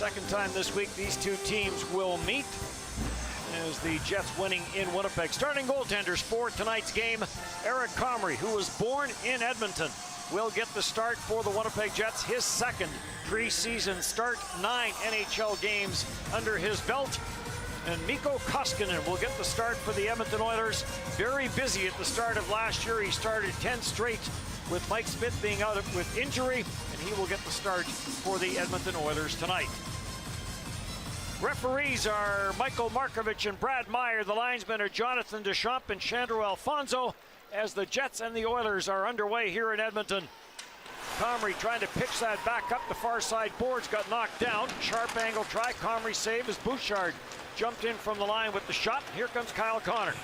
Second time this week these two teams will meet as the Jets winning in Winnipeg. Starting goaltenders for tonight's game, Eric Comrie, who was born in Edmonton, will get the start for the Winnipeg Jets, his second preseason start, 9 NHL games under his belt. And Mikko Koskinen will get the start for the Edmonton Oilers. Very busy at the start of last year. He started 10 straight with Mike Smith being out with injury, and he will get the start for the Edmonton Oilers tonight. Referees are Michael Markovich and Brad Meyer. The linesmen are Jonathan Deschamps and Chandro Alfonso as the Jets and the Oilers are underway here in Edmonton. Comrie trying to pitch that back up the far side boards, got knocked down. Sharp angle try, Comrie save as Bouchard jumped in from the line with the shot. Here comes Kyle Connor.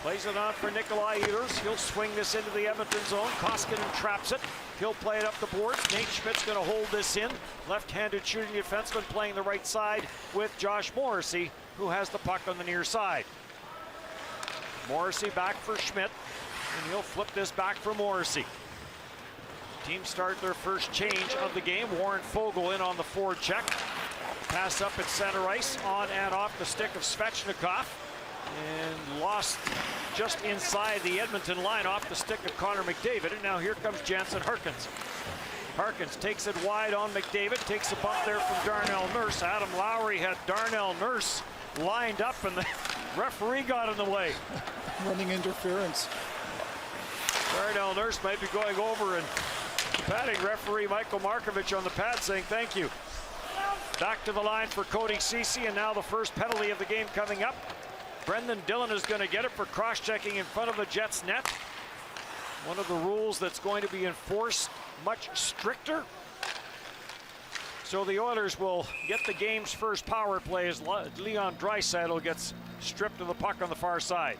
Plays it on for Nikolai Ehlers. He'll swing this into the Edmonton zone. Koskinen traps it. He'll play it up the boards. Nate Schmidt's going to hold this in. Left-handed shooting defenseman playing the right side with Josh Morrissey, who has the puck on the near side. Morrissey back for Schmidt, and he'll flip this back for Morrissey. Teams start their first change of the game. Warren Foegele in on the forward check. Pass up at center ice, on and off the stick of Svechnikov, and lost just inside the Edmonton line off the stick of Connor McDavid. And now here comes Jansen Harkins. Harkins takes it wide on McDavid, takes a bump there from Darnell Nurse. Adam Lowry had Darnell Nurse lined up, and the referee got in the way. Running interference. Darnell Nurse might be going over and patting referee Michael Markovich on the pad, saying thank you. Back to the line for Cody Ceci, and now the first penalty of the game coming up. Brendan Dillon is going to get it for cross-checking in front of the Jets net. One of the rules that's going to be enforced much stricter. So the Oilers will get the game's first power play as Leon Draisaitl gets stripped of the puck on the far side.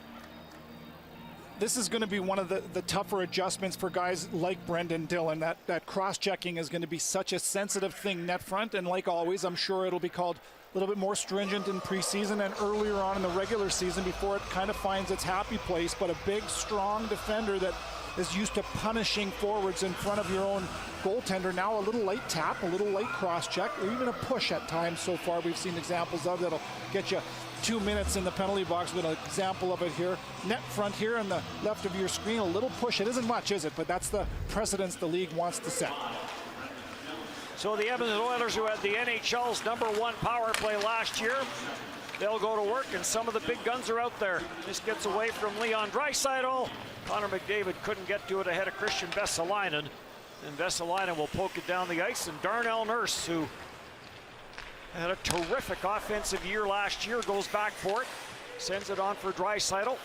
This is going to be one of the tougher adjustments for guys like Brendan Dillon. That cross-checking is going to be such a sensitive thing net front, and like always, I'm sure it'll be called a little bit more stringent in preseason and earlier on in the regular season before it kind of finds its happy place. But a big, strong defender that is used to punishing forwards in front of your own goaltender. Now a little light tap, a little light cross-check, or even a push at times so far we've seen examples of that'll get you 2 minutes in the penalty box. With an example of it here. Net front here on the left of your screen, a little push. It isn't much, is it? But that's the precedence the league wants to set. So the Edmonton Oilers, who had the NHL's #1 power play last year, they'll go to work, and some of the big guns are out there. This gets away from Leon Draisaitl. Connor McDavid couldn't get to it ahead of Christian Vesalainen, and Vesalainen will poke it down the ice, and Darnell Nurse, who had a terrific offensive year last year, goes back for it, sends it on for Draisaitl,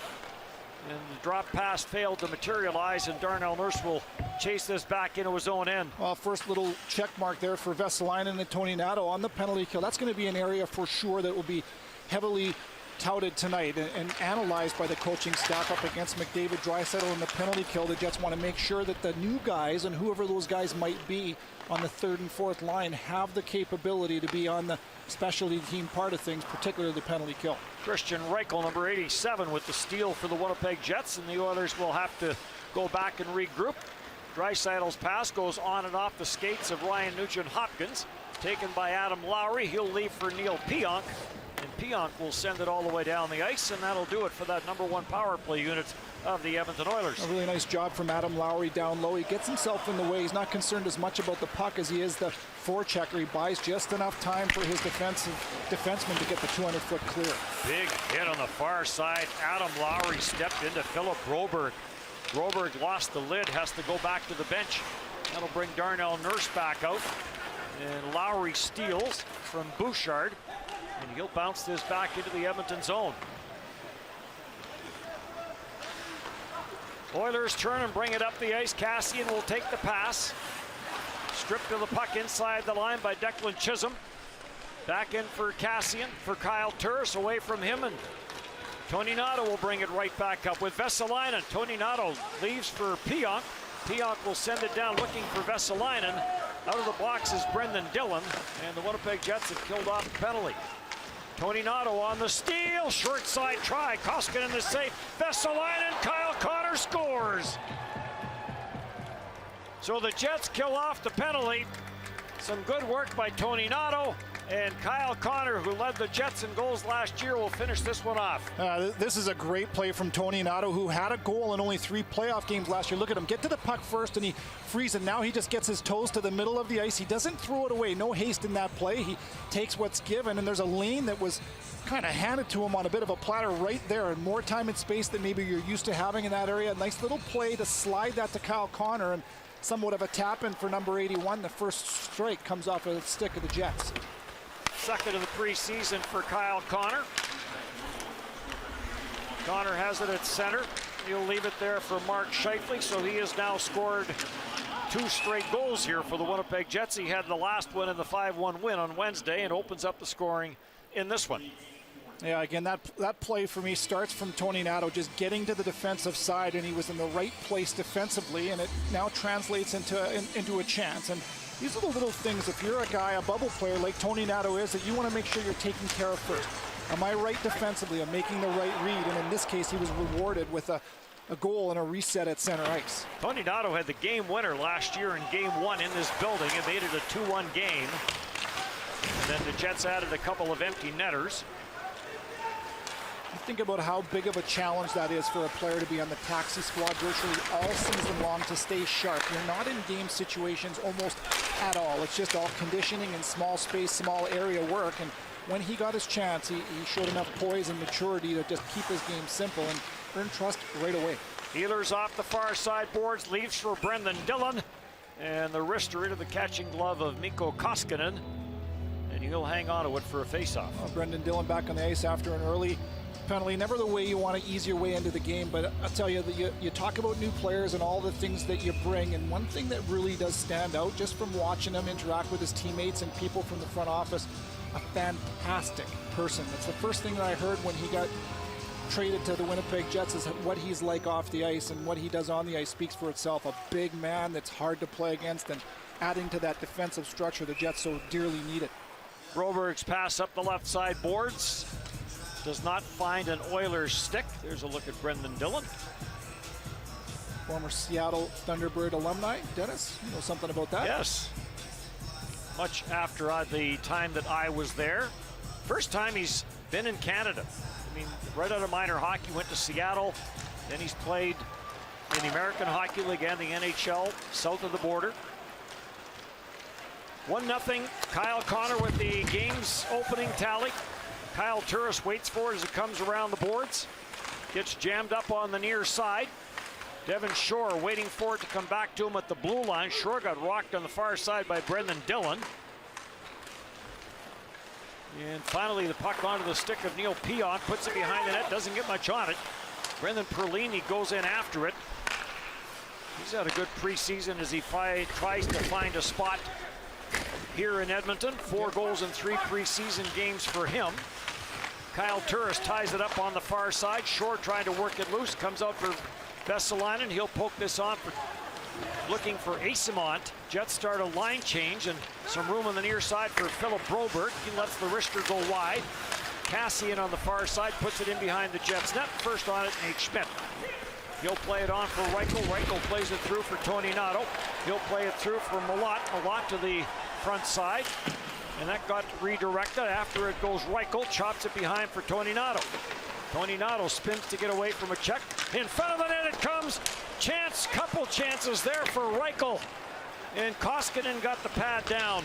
and the drop pass failed to materialize, and Darnell Nurse will chase this back into his own end. Well, first little check mark there for Vesalainen and Tony Nato on the penalty kill. That's going to be an area for sure that will be heavily touted tonight and analyzed by the coaching staff up against McDavid, Draisaitl in the penalty kill. The Jets want to make sure that the new guys, and whoever those guys might be on the third and fourth line, have the capability to be on the specialty team part of things, particularly the penalty kill. Christian Reichel, number 87, with the steal for the Winnipeg Jets, and the Oilers will have to go back and regroup. Draisaitl's pass goes on and off the skates of Ryan Nugent-Hopkins, taken by Adam Lowry. He'll leave for Neil Pionk, and Pionk will send it all the way down the ice, and that'll do it for that #1 power play unit of the Edmonton Oilers. A really nice job from Adam Lowry down low. He gets himself in the way. He's not concerned as much about the puck as he is the forechecker. He buys just enough time for his defenseman to get the 200-foot clear. Big hit on the far side. Adam Lowry stepped into Philip Broberg. Broberg lost the lid, has to go back to the bench. That'll bring Darnell Nurse back out. And Lowry steals from Bouchard, and he'll bounce this back into the Edmonton zone. Oilers turn and bring it up the ice. Kassian will take the pass. Stripped of the puck inside the line by Declan Chisholm. Back in for Kassian, for Kyle Turris, away from him, and Tony Nato will bring it right back up with Vesalainen. Tony Nato leaves for Pionk. Pionk will send it down looking for Vesalainen. Out of the box is Brendan Dillon, and the Winnipeg Jets have killed off the penalty. Tony Nato on the steal, short side try, Koskinen the save, Vesalainen, Kyle Connor scores. So the Jets kill off the penalty. Some good work by Tony Nato, And Kyle Connor, who led the Jets in goals last year, will finish this one off. This is a great play from Tony Nato, who had a goal in only 3 playoff games last year. Look at him get to the puck first, and he frees it. Now he just gets his toes to the middle of the ice. He doesn't throw it away. No haste in that play. He takes what's given, and there's a lane that was kind of handed to him on a bit of a platter right there, and more time and space than maybe you're used to having in that area. A nice little play to slide that to Kyle Connor, and somewhat of a tap-in for number 81. The first strike comes off of the stick of the Jets. Second of the preseason for Kyle Connor. Connor has it at center. He'll leave it there for Mark Scheifele, so he has now scored 2 straight goals here for the Winnipeg Jets. He had the last one in the 5-1 win on Wednesday and opens up the scoring in this one. Yeah, again, that play for me starts from Tony Nato just getting to the defensive side, and he was in the right place defensively, and it now translates into a chance. And these are the little things, if you're a guy, a bubble player like Tony Nato is, that you want to make sure you're taking care of first. Am I right defensively? I'm making the right read, and in this case, he was rewarded with a goal and a reset at center ice. Tony Nato had the game winner last year in game 1 in this building and made it a 2-1 game. And then the Jets added a couple of empty netters. Think about how big of a challenge that is for a player to be on the taxi squad virtually all season long, to stay sharp. You're not in game situations almost at all. It's just all conditioning and small space, small area work. And when he got his chance, he showed enough poise and maturity to just keep his game simple and earn trust right away. Healers off the far side boards, leaves for Brendan Dillon. And the wrister into the catching glove of Mikko Koskinen. And he'll hang on to it for a faceoff. Brendan Dillon back on the ice after an early penalty. Never the way you want to ease your way into the game, but I'll tell you that you talk about new players and all the things that you bring, and one thing that really does stand out just from watching him interact with his teammates and people from the front office, a fantastic person. That's the first thing that I heard when he got traded to the Winnipeg Jets, is what he's like off the ice, and what he does on the ice speaks for itself. A big man that's hard to play against, and adding to that defensive structure the Jets so dearly needed. Broberg's pass up the left side boards does not find an Oilers stick. There's a look at Brendan Dillon. Former Seattle Thunderbird alumni. Dennis, you know something about that? Yes. Much after the time that I was there. First time he's been in Canada. I mean, right out of minor hockey, went to Seattle. Then he's played in the American Hockey League and the NHL south of the border. 1-0. Kyle Connor with the game's opening tally. Kyle Turris waits for it as it comes around the boards. Gets jammed up on the near side. Devin Shore waiting for it to come back to him at the blue line. Shore got rocked on the far side by Brendan Dillon. And finally the puck onto the stick of Neil Pion. Puts it behind the net. Doesn't get much on it. Brendan Perlini goes in after it. He's had a good preseason as he tries to find a spot here in Edmonton. 4 goals in 3 preseason games for him. Kyle Turris ties it up on the far side. Shore trying to work it loose. Comes out for Vesalainen. He'll poke this on for looking for Asimont. Jets start a line change and some room on the near side for Philip Broberg. He lets the wrister go wide. Cassian on the far side puts it in behind the Jets net. First on it, Nate Schmidt. He'll play it on for Reichel. Reichel plays it through for Tony Nato. He'll play it through for Malott. Malott to the front side. And that got redirected. After it goes Reichel. Chops it behind for Tony Nato. Tony Nato spins to get away from a check. In front of the net it comes. Chance, couple chances there for Reichel. And Koskinen got the pad down.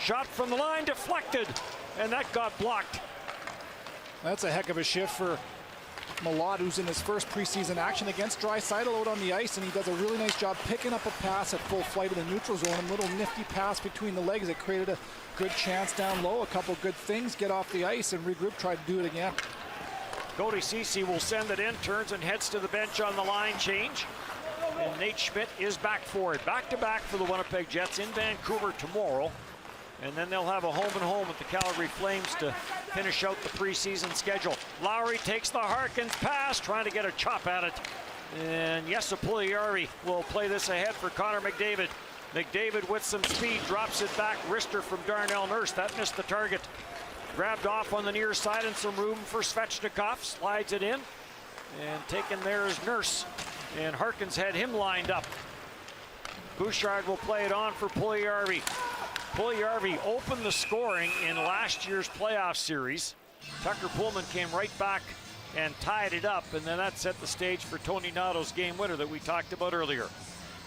Shot from the line, deflected. And that got blocked. That's a heck of a shift for Malott, who's in his first preseason action against Draisaitl out on the ice, and he does a really nice job picking up a pass at full flight of the neutral zone. A little nifty pass between the legs that created a good chance down low. A couple good things, get off the ice and regroup, try to do it again. Cody Ceci will send it in, turns and heads to the bench on the line change. And Nate Schmidt is back for it. Back-to-back for the Winnipeg Jets in Vancouver tomorrow. And then they'll have a home-and-home with the Calgary Flames to finish out the preseason schedule. Lowry takes the Harkins pass, trying to get a chop at it. And Jesse Puljujärvi will play this ahead for Connor McDavid. McDavid with some speed, drops it back. Wrister from Darnell Nurse, that missed the target. Grabbed off on the near side and some room for Svechnikov. Slides it in. And taken there is Nurse. And Harkins had him lined up. Bouchard will play it on for Puljujärvi. Puljujarvi opened the scoring in last year's playoff series. Tucker Pullman came right back and tied it up, and then that set the stage for Tony Nato's game winner that we talked about earlier.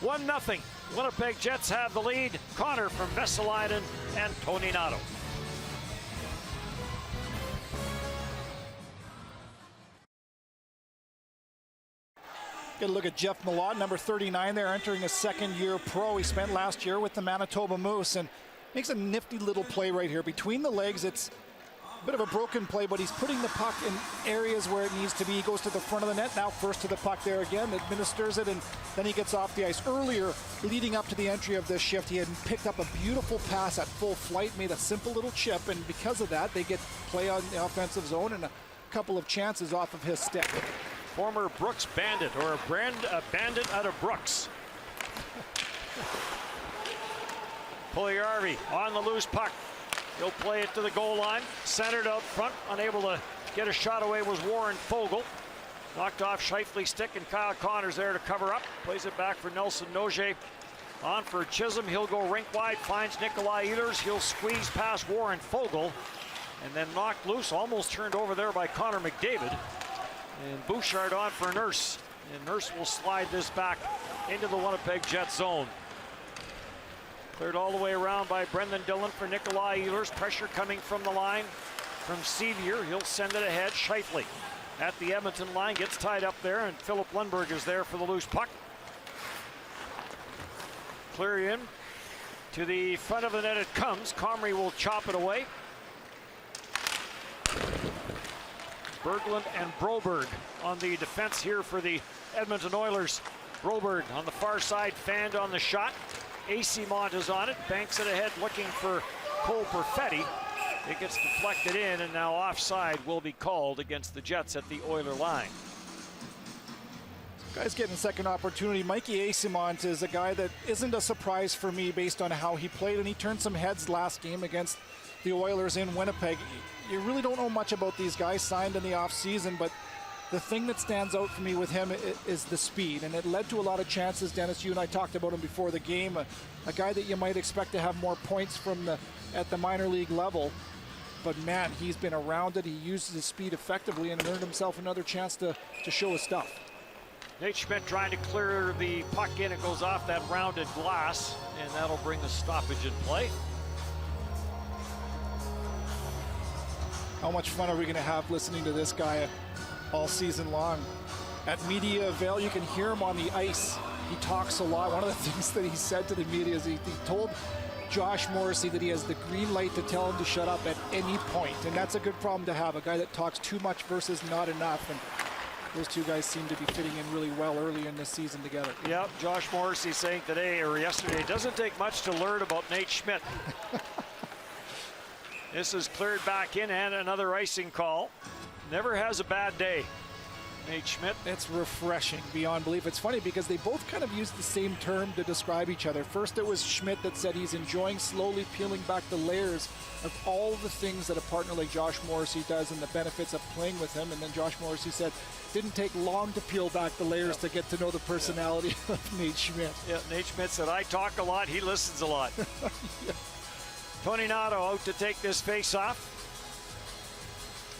1-0. Winnipeg Jets have the lead. Connor from Vesalainen and Tony Nato. Get a look at Jeff Malott, number 39 there, entering his second-year pro. He spent last year with the Manitoba Moose and makes a nifty little play right here. Between the legs, it's a bit of a broken play, but he's putting the puck in areas where it needs to be. He goes to the front of the net, now first to the puck there again, administers it, and then he gets off the ice. Earlier, leading up to the entry of this shift, he had picked up a beautiful pass at full flight, made a simple little chip, and because of that, they get play on the offensive zone and a couple of chances off of his stick. Former Brooks Bandit, or a bandit out of Brooks. Puljujarvi on the loose puck. He'll play it to the goal line. Centered out front. Unable to get a shot away was Warren Foegele. Knocked off Scheifele's stick, and Kyle Connor's there to cover up. Plays it back for Nelson Nogier. On for Chisholm. He'll go rink wide. Finds Nikolai Ehlers. He'll squeeze past Warren Foegele. And then knocked loose. Almost turned over there by Connor McDavid. And Bouchard on for Nurse. And Nurse will slide this back into the Winnipeg Jets zone. Cleared all the way around by Brendan Dillon for Nikolai Ehlers. Pressure coming from the line from Sevier. He'll send it ahead. Scheifele at the Edmonton line gets tied up there, and Philip Lundberg is there for the loose puck. Clear in to the front of the net it comes. Comrie will chop it away. Berglund and Broberg on the defense here for the Edmonton Oilers. Broberg on the far side, fanned on the shot. Eyssimont is on it, banks it ahead looking for Cole Perfetti. It gets deflected in, and now offside will be called against the Jets at the Oiler line. Guy's getting a second opportunity. Mikey Eyssimont is a guy that isn't a surprise for me based on how he played, and he turned some heads last game against the Oilers in Winnipeg. You really don't know much about these guys signed in the offseason, but the thing that stands out for me with him is the speed, and it led to a lot of chances. Dennis, you and I talked about him before the game, a guy that you might expect to have more points from at the minor league level. But man, he's been around it. He uses his speed effectively and earned himself another chance to show his stuff. Nate Schmidt trying to clear the puck in. It goes off that rounded glass, and that'll bring the stoppage in play. How much fun are we going to have listening to this guy all season long? At Media Avail, you can hear him on the ice. He talks a lot. One of the things that he said to the media is he told Josh Morrissey that he has the green light to tell him to shut up at any point. And that's a good problem to have, a guy that talks too much versus not enough. And those two guys seem to be fitting in really well early in this season together. Yep, Josh Morrissey saying today or yesterday, it doesn't take much to learn about Nate Schmidt. This is cleared back in, and another icing call. Never has a bad day, Nate Schmidt. It's refreshing beyond belief. It's funny because they both kind of used the same term to describe each other. First it was Schmidt that said he's enjoying slowly peeling back the layers of all the things that a partner like Josh Morrissey does and the benefits of playing with him. And then Josh Morrissey said didn't take long to peel back the layers to get to know the personality of Nate Schmidt. Yeah, Nate Schmidt said, I talk a lot, he listens a lot. Yeah. Tony Nato out to take this face-off.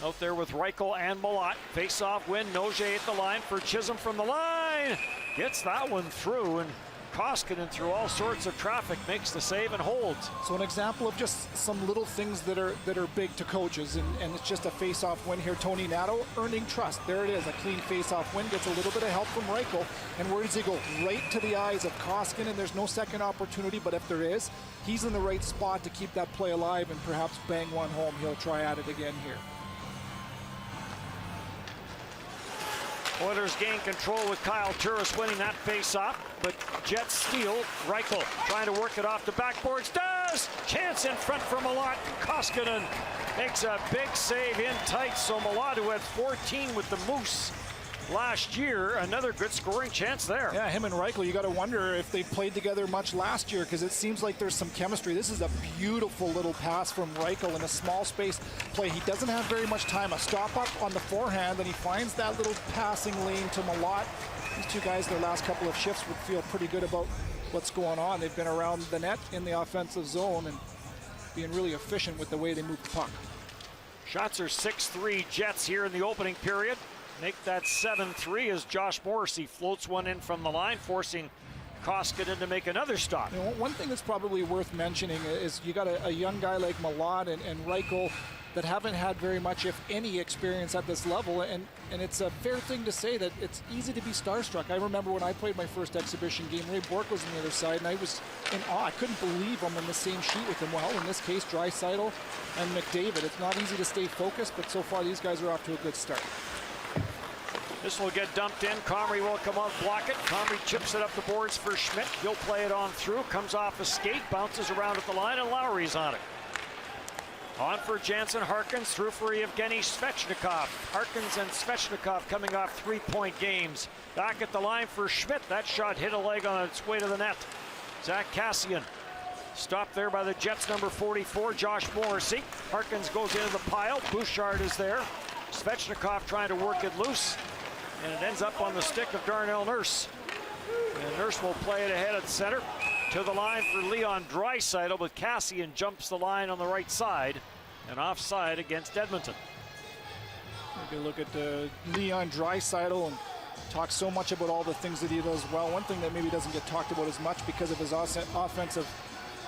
Out there with Reichel and Malott. Face-off win. Nogier at the line for Chisholm from the line. Gets that one through, and Koskinen through all sorts of traffic makes the save and holds. So an example of just some little things that are big to coaches, and it's just a face-off win here. Tony Nato earning trust. There it is, a clean face-off win. Gets a little bit of help from Reichel, and where does he go? Right to the eyes of Koskinen. There's no second opportunity, but if there is, he's in the right spot to keep that play alive and perhaps bang one home. He'll try at it again here. Oilers gain control with Kyle Turris winning that face-off, but Jets steal. Reichel trying to work it off the backboards. Does! Chance in front for Malott. Koskinen makes a big save in tight, so Malott, who had 14 with the Moose last year, another good scoring chance there. Yeah, him and Reichel, you got to wonder if they played together much last year, because it seems like there's some chemistry. This is a beautiful little pass from Reichel in a small space play. He doesn't have very much time. A stop up on the forehand, and he finds that little passing lane to Malott. These two guys, their last couple of shifts would feel pretty good about what's going on. They've been around the net in the offensive zone, and being really efficient with the way they move the puck. Shots are 6-3 Jets here in the opening period. Make that 7-3 as Josh Morrissey floats one in from the line, forcing Koskinen to make another stop. You know, one thing that's probably worth mentioning is you got a young guy like Malott and Reichel that haven't had very much, if any, experience at this level, and it's a fair thing to say that it's easy to be starstruck. I remember when I played my first exhibition game, Ray Bourque was on the other side, and I was in awe. I couldn't believe I'm in the same sheet with him. Well, in this case, Draisaitl and McDavid. It's not easy to stay focused, but so far these guys are off to a good start. This will get dumped in. Comrie will come out, block it. Comrie chips it up the boards for Schmidt. He'll play it on through. Comes off a skate, bounces around at the line, and Lowry's on it. On for Jansen, Harkins, through for Evgeny Svechnikov. Harkins and Svechnikov coming off three-point games. Back at the line for Schmidt. That shot hit a leg on its way to the net. Zach Kassian stopped there by the Jets' number 44, Josh Morrissey. Harkins goes into the pile. Bouchard is there. Svechnikov trying to work it loose. And it ends up on the stick of Darnell Nurse. And Nurse will play it ahead at center. To the line for Leon Draisaitl, but Kassian jumps the line on the right side and offside against Edmonton. You can look at Leon Draisaitl and talk so much about all the things that he does well. One thing that maybe doesn't get talked about as much because of his offensive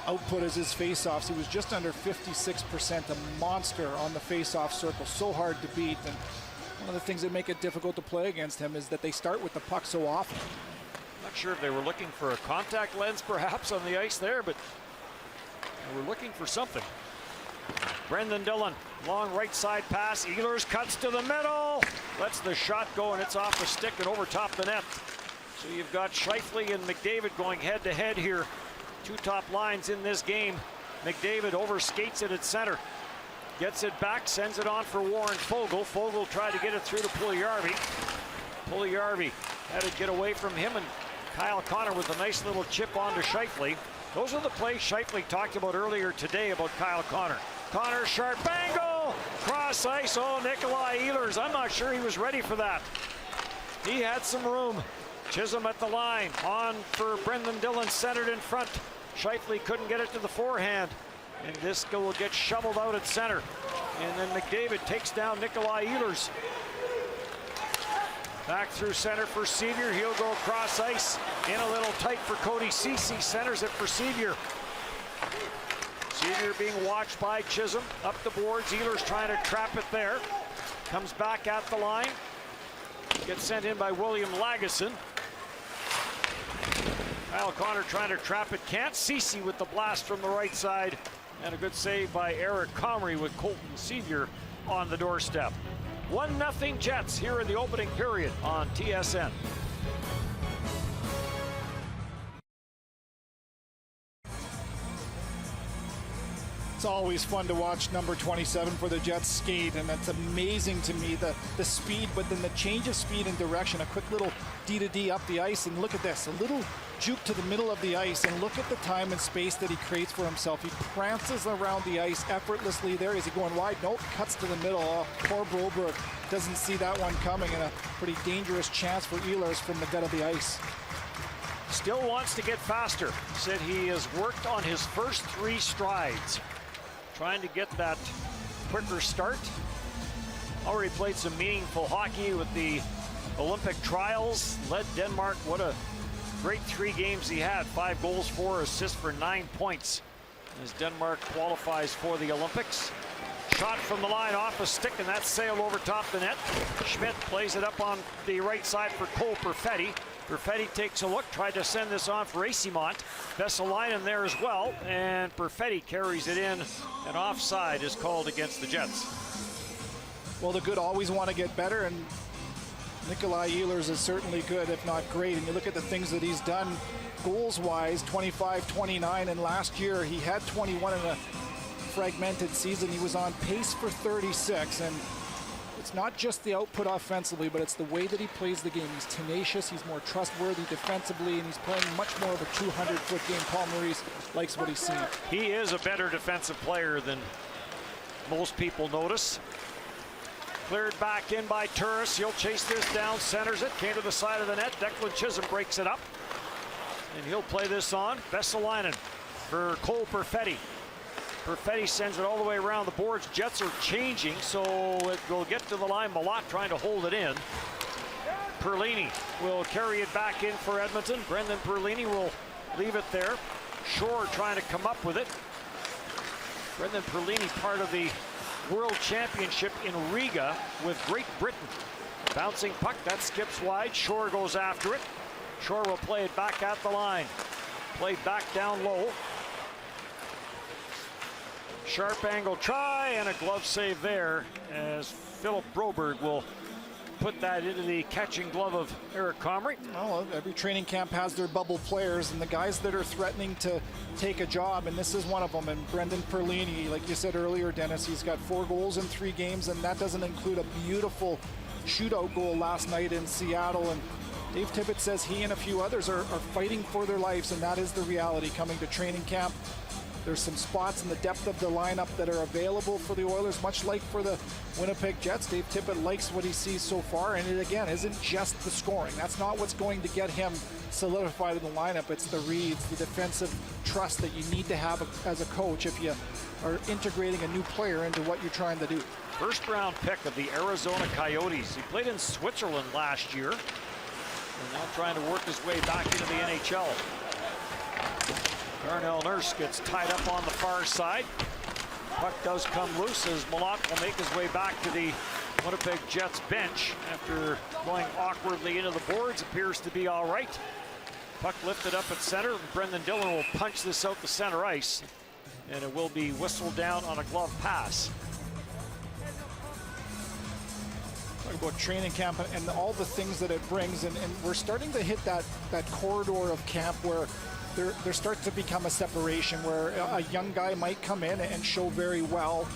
output is his faceoffs. He was just under 56%, a monster on the faceoff circle, so hard to beat. And one of the things that make it difficult to play against him is that they start with the puck so often. Not sure if they were looking for a contact lens perhaps on the ice there, but they were looking for something. Brendan Dillon, long right side pass. Ehlers cuts to the middle. Lets the shot go, and it's off the stick and over top the net. So you've got Scheifele and McDavid going head to head here. Two top lines in this game. McDavid overskates it at center. Gets it back, sends it on for Warren Foegele. Foegele tried to get it through to Puljujarvi. Puljujarvi had to get away from him, and Kyle Connor with a nice little chip onto Scheifele. Those are the plays Scheifele talked about earlier today about Kyle Connor. Connor, sharp angle, cross ice. Oh, Nikolai Ehlers. I'm not sure he was ready for that. He had some room. Chisholm at the line. On for Brendan Dillon, centered in front. Scheifele couldn't get it to the forehand. And this will get shoveled out at center. And then McDavid takes down Nikolai Ehlers. Back through center for Sevier. He'll go across ice. In a little tight for Cody Ceci. Centers it for Sevier. Sevier being watched by Chisholm. Up the boards. Ehlers trying to trap it there. Comes back at the line. Gets sent in by William Lagesson. Kyle Connor trying to trap it. Can't. Ceci with the blast from the right side. And a good save by Eric Comrie with Colton Sevier on the doorstep. 1-0 Jets here in the opening period on TSN. It's always fun to watch number 27 for the Jets skate, and that's amazing to me, the speed, but then the change of speed and direction. A quick little D-to-D up the ice, and look at this, a little juke to the middle of the ice, and look at the time and space that he creates for himself. He prances around the ice effortlessly there. Is he going wide? Nope, cuts to the middle. Oh, poor Broberg doesn't see that one coming, and a pretty dangerous chance for Ehlers from the dead of the ice. Still wants to get faster. Said he has worked on his first 3 strides. Trying to get that quicker start. Already played some meaningful hockey with the Olympic trials. Led Denmark. What a great 3 games he had. 5 goals, 4 assists for 9 points as Denmark qualifies for the Olympics. Shot from the line off a stick, and that sailed over top the net. Schmidt plays it up on the right side for Cole Perfetti. Perfetti takes a look, tried to send this on for Eyssimont. Vesalainen there as well, and Perfetti carries it in, and offside is called against the Jets. Well, the good always want to get better, and Nikolai Ehlers is certainly good, if not great. And you look at the things that he's done goals-wise, 25, 29, and last year he had 21 in a fragmented season. He was on pace for 36, and it's not just the output offensively, but it's the way that he plays the game. He's tenacious, he's more trustworthy defensively, and he's playing much more of a 200-foot game. Paul Maurice likes what he's seen. He is a better defensive player than most people notice. Cleared back in by Turris. He'll chase this down, centers it, came to the side of the net. Declan Chisholm breaks it up, and he'll play this on. Vesalainen for Cole Perfetti. Perfetti sends it all the way around the boards. Jets are changing, so it will get to the line. Malott trying to hold it in. Perlini will carry it back in for Edmonton. Brendan Perlini will leave it there. Shore trying to come up with it. Brendan Perlini, part of the World Championship in Riga with Great Britain. Bouncing puck, that skips wide. Shore goes after it. Shore will play it back at the line. Played back down low. Sharp angle try and a glove save there as Philip Broberg will put that into the catching glove of Eric Comrie. Well, every training camp has their bubble players, and the guys that are threatening to take a job, and this is one of them. And Brendan Perlini, like you said earlier, Dennis, he's got 4 goals in 3 games, and that doesn't include a beautiful shootout goal last night in Seattle. And Dave Tippett says he and a few others are fighting for their lives, and that is the reality coming to training camp. There's some spots in the depth of the lineup that are available for the Oilers, much like for the Winnipeg Jets. Dave Tippett likes what he sees so far, and it again isn't just the scoring. That's not what's going to get him solidified in the lineup. It's the reads, the defensive trust that you need to have as a coach if you are integrating a new player into what you're trying to do. First round pick of the Arizona Coyotes. He played in Switzerland last year, and now trying to work his way back into the NHL. Darnell Nurse gets tied up on the far side. Puck does come loose as Malott will make his way back to the Winnipeg Jets bench after going awkwardly into the boards. Appears to be all right. Puck lifted up at center. Brendan Dillon will punch this out the center ice, and it will be whistled down on a glove pass. Talk about training camp and all the things that it brings, and we're starting to hit that corridor of camp where there starts to become a separation where a young guy might come in and show very well,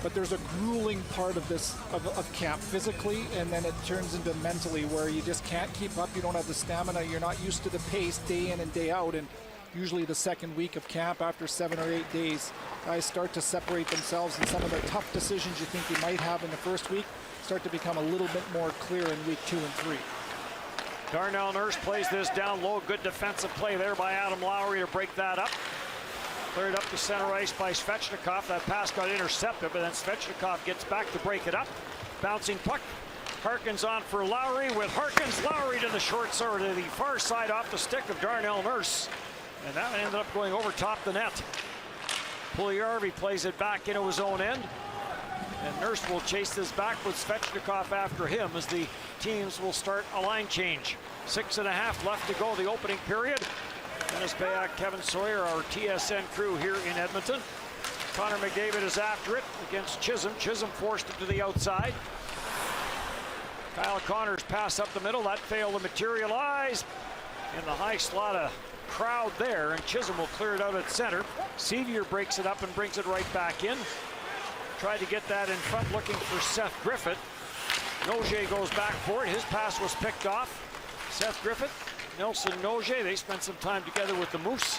but there's a grueling part of this of camp physically, and then it turns into mentally where you just can't keep up. You don't have the stamina. You're not used to the pace day in and day out, and usually the second week of camp, after 7 or 8 days, guys start to separate themselves, and some of the tough decisions you think you might have in the first week start to become a little bit more clear in week 2 and 3. Darnell Nurse plays this down low. Good defensive play there by Adam Lowry to break that up. Cleared up the center ice by Svechnikov. That pass got intercepted, but then Svechnikov gets back to break it up. Bouncing puck. Harkins on for Lowry with Harkins. Lowry to the short side, to the far side off the stick of Darnell Nurse. And that ended up going over top the net. Puljujarvi plays it back into his own end. And Nurse will chase this back with Svechnikov after him as the teams will start a line change. 6.5 left to go the opening period. Dennis Bayak, Kevin Sawyer, our TSN crew here in Edmonton. Connor McDavid is after it against Chisholm. Chisholm forced it to the outside. Kyle Connor's pass up the middle. That failed to materialize. In the high slot, a crowd there, and Chisholm will clear it out at center. Sevier breaks it up and brings it right back in. Tried to get that in front, looking for Seth Griffith. Nogier goes back for it. His pass was picked off. Seth Griffith, Nelson Nogier, they spent some time together with the Moose.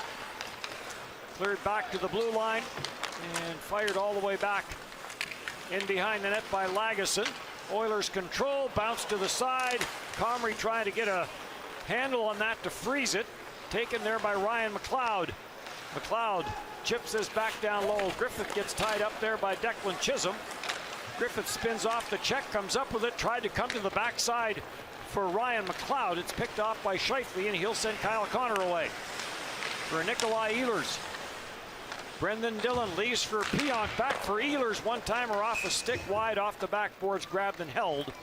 Cleared back to the blue line and fired all the way back in behind the net by Lagesson. Oilers control, bounce to the side. Comrie trying to get a handle on that to freeze it. Taken there by Ryan McLeod. McLeod chips this back down low. Griffith gets tied up there by Declan Chisholm. Griffith spins off the check, comes up with it, tried to come to the backside for Ryan McLeod. It's picked off by Scheifele, and he'll send Kyle Connor away. For Nikolai Ehlers. Brendan Dillon leaves for Pionk, back for Ehlers. One-timer off a stick, wide off the backboards, grabbed and held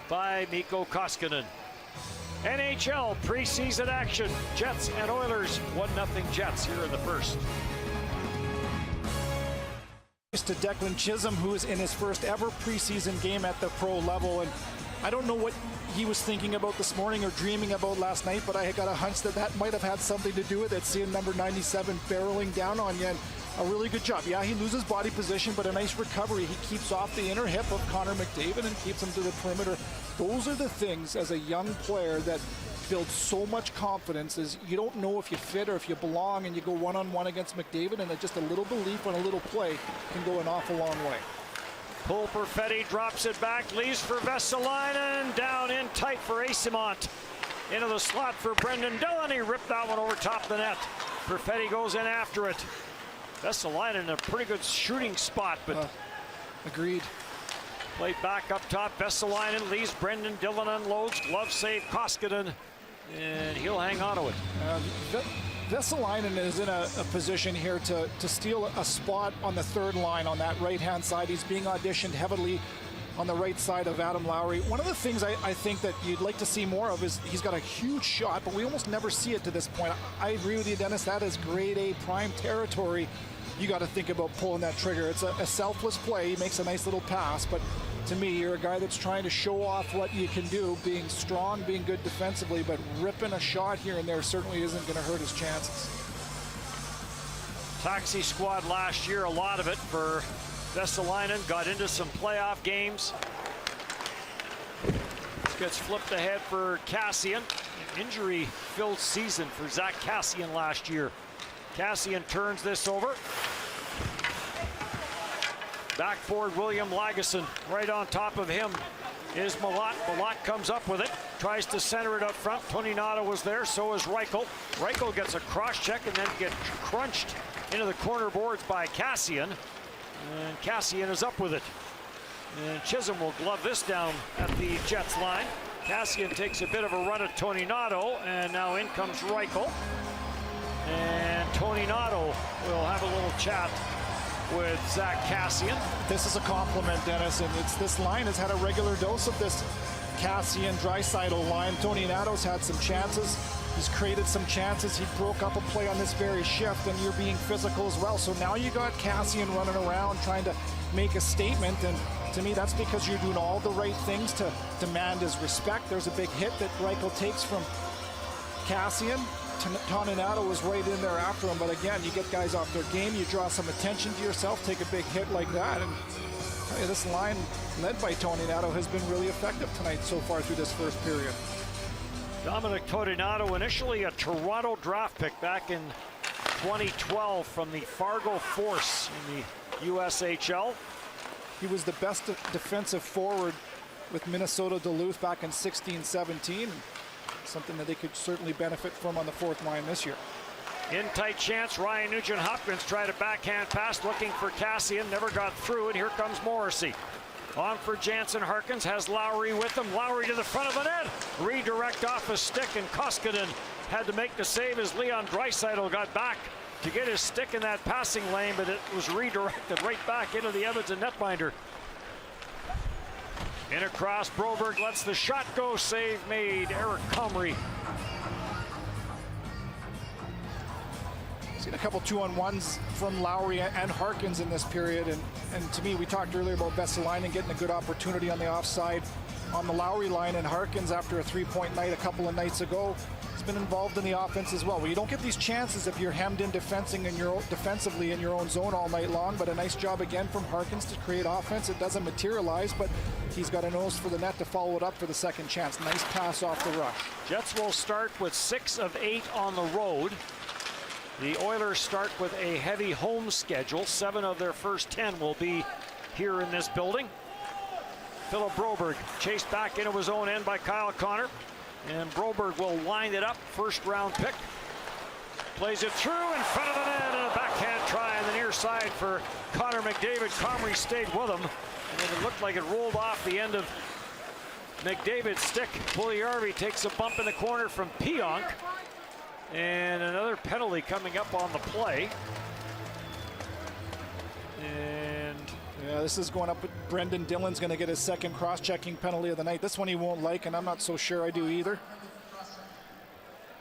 by Mikko Koskinen. NHL preseason action. Jets and Oilers, 1-0 Jets here in the first. To Declan Chisholm, who is in his first ever preseason game at the pro level, and I don't know what he was thinking about this morning or dreaming about last night, but I got a hunch that might have had something to do with it, seeing number 97 barreling down on you. And a really good job. Yeah, he loses body position, but a nice recovery. He keeps off the inner hip of Connor McDavid and keeps him to the perimeter. Those are the things as a young player that builds so much confidence. Is you don't know if you fit or if you belong, and you go one-on-one against McDavid, and just a little belief on a little play can go an awful long way. Paul Perfetti drops it back, leaves for Vesalainen, down in tight for Eyssimont. Into the slot for Brendan Dillon. He ripped that one over top the net. Perfetti goes in after it. Vesalainen in a pretty good shooting spot, but agreed. played back up top. Vesalainen leaves. Brendan Dillon unloads. Glove save. Koskinen, and he'll hang on to it. Vesalainen is in a position here to steal a spot on the third line on that right-hand side. He's being auditioned heavily on the right side of Adam Lowry. One of the things I think that you'd like to see more of is he's got a huge shot, but we almost never see it to this point. I agree with you, Dennis. That is grade A prime territory. You got to think about pulling that trigger. It's a selfless play. He makes a nice little pass, but to me, you're a guy that's trying to show off what you can do, being strong, being good defensively, but ripping a shot here and there certainly isn't going to hurt his chances. Taxi squad last year, a lot of it for Vesalainen. Got into some playoff games. This gets flipped ahead for Kassian. Injury-filled season for Zach Kassian last year. Kassian turns this over. Backboard William Lagesson. Right on top of him is Malat. Malat comes up with it. Tries to center it up front. Toninato was there. So is Reichel. Reichel gets a cross check and then gets crunched into the corner boards by Kassian. And Kassian is up with it. And Chisholm will glove this down at the Jets line. Kassian takes a bit of a run at Toninato. And now in comes Reichel. And Toninato will have a little chat with Zach Kassian. This is a compliment, Dennis, and this line has had a regular dose of this Kassian-Draisaitl line. Toninato's had some chances. He's created some chances. He broke up a play on this very shift, and you're being physical as well. So now you got Kassian running around trying to make a statement, and to me, that's because you're doing all the right things to demand his respect. There's a big hit that Reichel takes from Kassian. Toninato was right in there after him, but again, you get guys off their game, you draw some attention to yourself, take a big hit like that, and this line led by Toninato has been really effective tonight so far through this first period. Dominic Toninato, initially a Toronto draft pick back in 2012 from the Fargo Force in the USHL. He was the best defensive forward with Minnesota Duluth back in 16-17. Something that they could certainly benefit from on the fourth line this year. In tight chance, Ryan Nugent-Hopkins tried a backhand pass looking for Kassian, never got through, and here comes Morrissey. On for Jansen. Harkins has Lowry with him. Lowry to the front of the net. Redirect off a stick, and Koskinen had to make the save as Leon Draisaitl got back to get his stick in that passing lane, but it was redirected right back into the Edmonton netminder. In across, Broberg lets the shot go. Save made. Eric Comrie. Seen a couple 2-on-1s from Lowry and Harkins in this period, and to me, we talked earlier about Vesalainen getting a good opportunity on the offside on the Lowry line, and Harkins, after a three-point night a couple of nights ago, has been involved in the offense as well. Well, you don't get these chances if you're hemmed in defensively in your own zone all night long, but a nice job again from Harkins to create offense. It doesn't materialize, but he's got a nose for the net to follow it up for the second chance. Nice pass off the rush. Jets will start with 6 of 8 on the road. The Oilers start with a heavy home schedule. 7 of their first 10 will be here in this building. Philip Broberg chased back into his own end by Kyle Connor. And Broberg will line it up. First round pick. Plays it through in front of the net, and a backhand try on the near side for Connor McDavid. Comrie stayed with him, and then it looked like it rolled off the end of McDavid's stick. Puljujärvi takes a bump in the corner from Pionk. And another penalty coming up on the play. And yeah, this is going up. Brendan Dillon's going to get his second cross-checking penalty of the night. This one he won't like, and I'm not so sure I do either.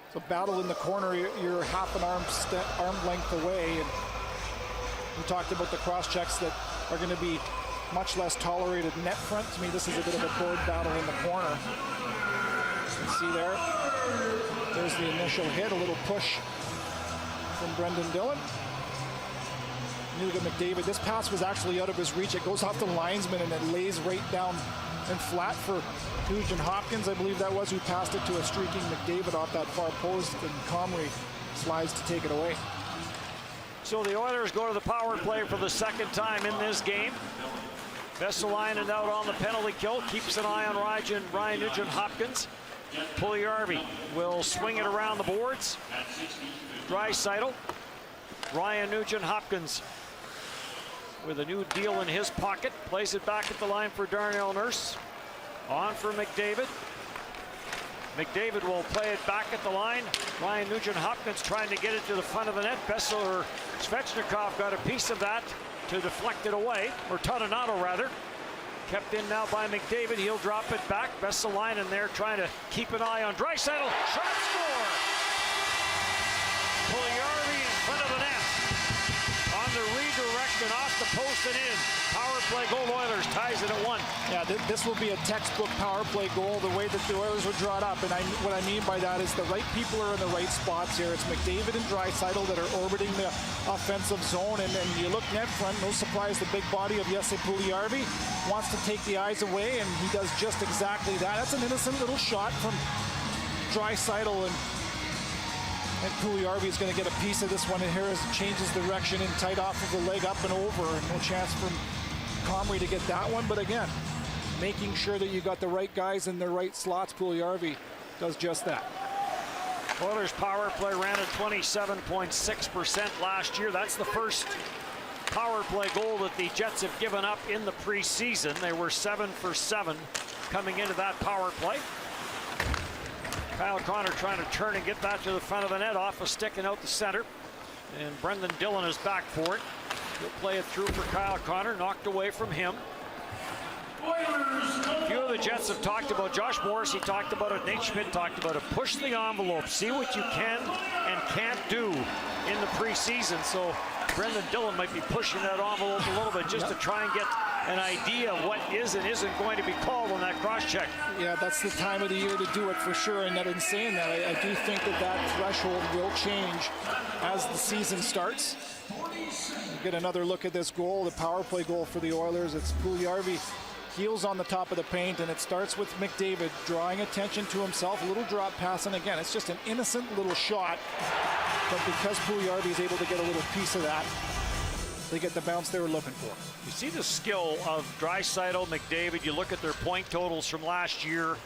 It's a battle in the corner. You're half an arm length away, and we talked about the cross-checks that are going to be much less tolerated net front. To me, this is a bit of a board battle in the corner. You can see there. There's the initial hit, a little push from Brendan Dillon. Nugent McDavid, this pass was actually out of his reach. It goes off the linesman and it lays right down and flat for Nugent-Hopkins, I believe that was, who passed it to a streaking McDavid off that far post, and Comrie slides to take it away. so the Oilers go to the power play for the second time in this game. Vesalainen out on the penalty kill, keeps an eye on Ryan Nugent-Hopkins. Puljujärvi will swing it around the boards. Draisaitl Ryan Nugent-Hopkins with a new deal in his pocket. Plays it back at the line for Darnell Nurse. On for McDavid. McDavid will play it back at the line. Ryan Nugent-Hopkins trying to get it to the front of the net. Svechnikov got a piece of that to deflect it away, or Toninato rather. Kept in now by McDavid. He'll drop it back. Vesalainen there trying to keep an eye on Draisaitl. Shot score! Puljujarvi in front of the net. On the redirect and off the post and in. Power play goal. Oilers ties it at 1. Yeah, this will be a textbook power play goal, the way that the Oilers were drawn up. And what I mean by that is the right people are in the right spots here. It's McDavid and Draisaitl that are orbiting the offensive zone. And you look net front, no surprise the big body of Jesse Puljujarvi wants to take the eyes away, and he does just exactly that. That's an innocent little shot from Draisaitl, and Puljujarvi is going to get a piece of this one, and here as it changes direction and tight off of the leg up and over, and no chance for Comrie to get that one. But again, making sure that you got the right guys in the right slots. Puljujarvi does just that. Oilers power play ran at 27.6% last year. That's the first power play goal that the Jets have given up in the preseason. They were 7 for 7 coming into that power play. Kyle Connor trying to turn and get that to the front of the net, off a stick and out the center. And Brendan Dillon is back for it. He'll play it through for Kyle Connor, knocked away from him. A few of the Jets have talked about, Josh Morrissey talked about it, Nate Schmidt talked about it, push the envelope, see what you can and can't do in the preseason. So Brendan Dillon might be pushing that envelope a little bit just to try and get an idea of what is and isn't going to be called on that cross-check. Yeah, that's the time of the year to do it for sure. And in saying that, I do think that threshold will change as the season starts. You get another look at this goal, the power play goal for the Oilers. It's Puljujarvi heels on the top of the paint, and it starts with McDavid drawing attention to himself, a little drop pass, and again, it's just an innocent little shot, but because Puljujarvi is able to get a little piece of that, they get the bounce they were looking for. You see the skill of Draisaitl, McDavid. You look at their point totals from last year,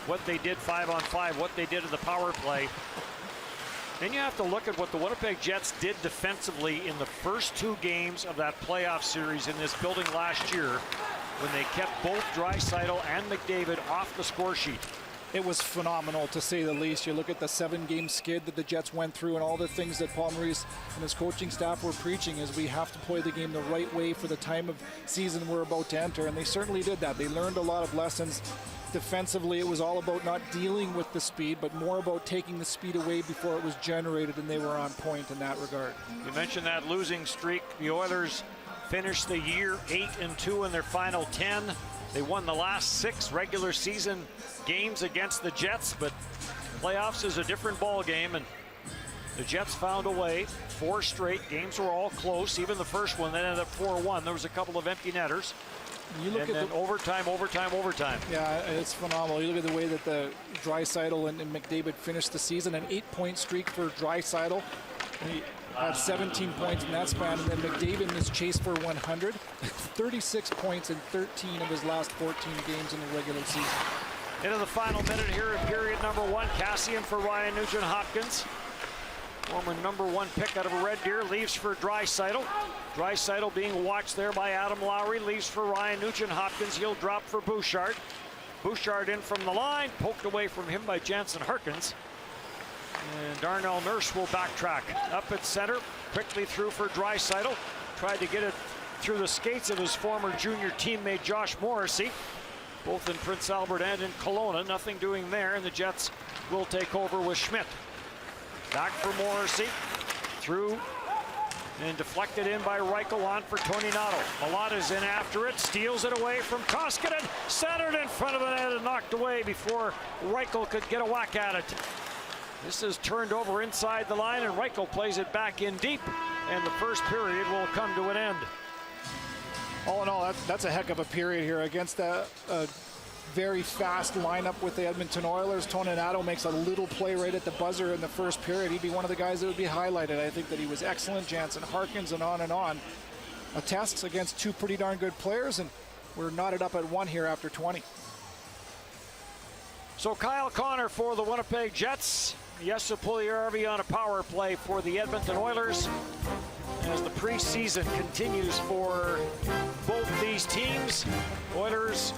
what they did 5-on-5, what they did in the power play. Then you have to look at what the Winnipeg Jets did defensively in the first 2 games of that playoff series in this building last year, when they kept both Draisaitl and McDavid off the score sheet. It was phenomenal, to say the least. You look at the 7-game skid that the Jets went through, and all the things that Paul Maurice and his coaching staff were preaching is we have to play the game the right way for the time of season we're about to enter, and they certainly did that. They learned a lot of lessons. Defensively, it was all about not dealing with the speed, but more about taking the speed away before it was generated, and they were on point in that regard. You mentioned that losing streak. The Oilers finished the year 8-2 in their final 10. They won the last 6 regular season games against the Jets, but playoffs is a different ball game, and the Jets found a way. 4 straight games were all close. Even the first one, they ended up 4-1. There was a couple of empty netters. You look and at then overtime. Yeah, it's phenomenal. You look at the way that the Draisaitl and McDavid finished the season, an 8-point streak for Draisaitl. He had 17 points in that span, and then McDavid in his chase for 100, 36 points in 13 of his last 14 games in the regular season. Into the final minute here in period number 1. Cassian for Ryan Nugent-Hopkins. Former #1 pick out of a Red Deer leaves for Draisaitl. Draisaitl being watched there by Adam Lowry, leaves for Ryan Nugent-Hopkins. He'll drop for Bouchard. Bouchard in from the line, poked away from him by Jansen Harkins. And Darnell Nurse will backtrack. Up at center, quickly through for Draisaitl. Tried to get it through the skates of his former junior teammate Josh Morrissey. Both in Prince Albert and in Kelowna. Nothing doing there, and the Jets will take over with Schmidt. Back for Morrissey. Through and deflected in by Reichel, on for Toninato. Malata's in after it, steals it away from Koskinen. Centered in front of the net and knocked away before Reichel could get a whack at it. This is turned over inside the line, and Reichel plays it back in deep, and the first period will come to an end. All in all, that's a heck of a period here against a very fast lineup with the Edmonton Oilers. Toninato makes a little play right at the buzzer in the first period. He'd be one of the guys that would be highlighted. I think that he was excellent. Jansen Harkins and on and on. A test against 2 pretty darn good players, and we're knotted up at 1 here after 20. So Kyle Connor for the Winnipeg Jets. Jesse Puljujarvi on a power play for the Edmonton Oilers. as the preseason continues for both these teams. Oilers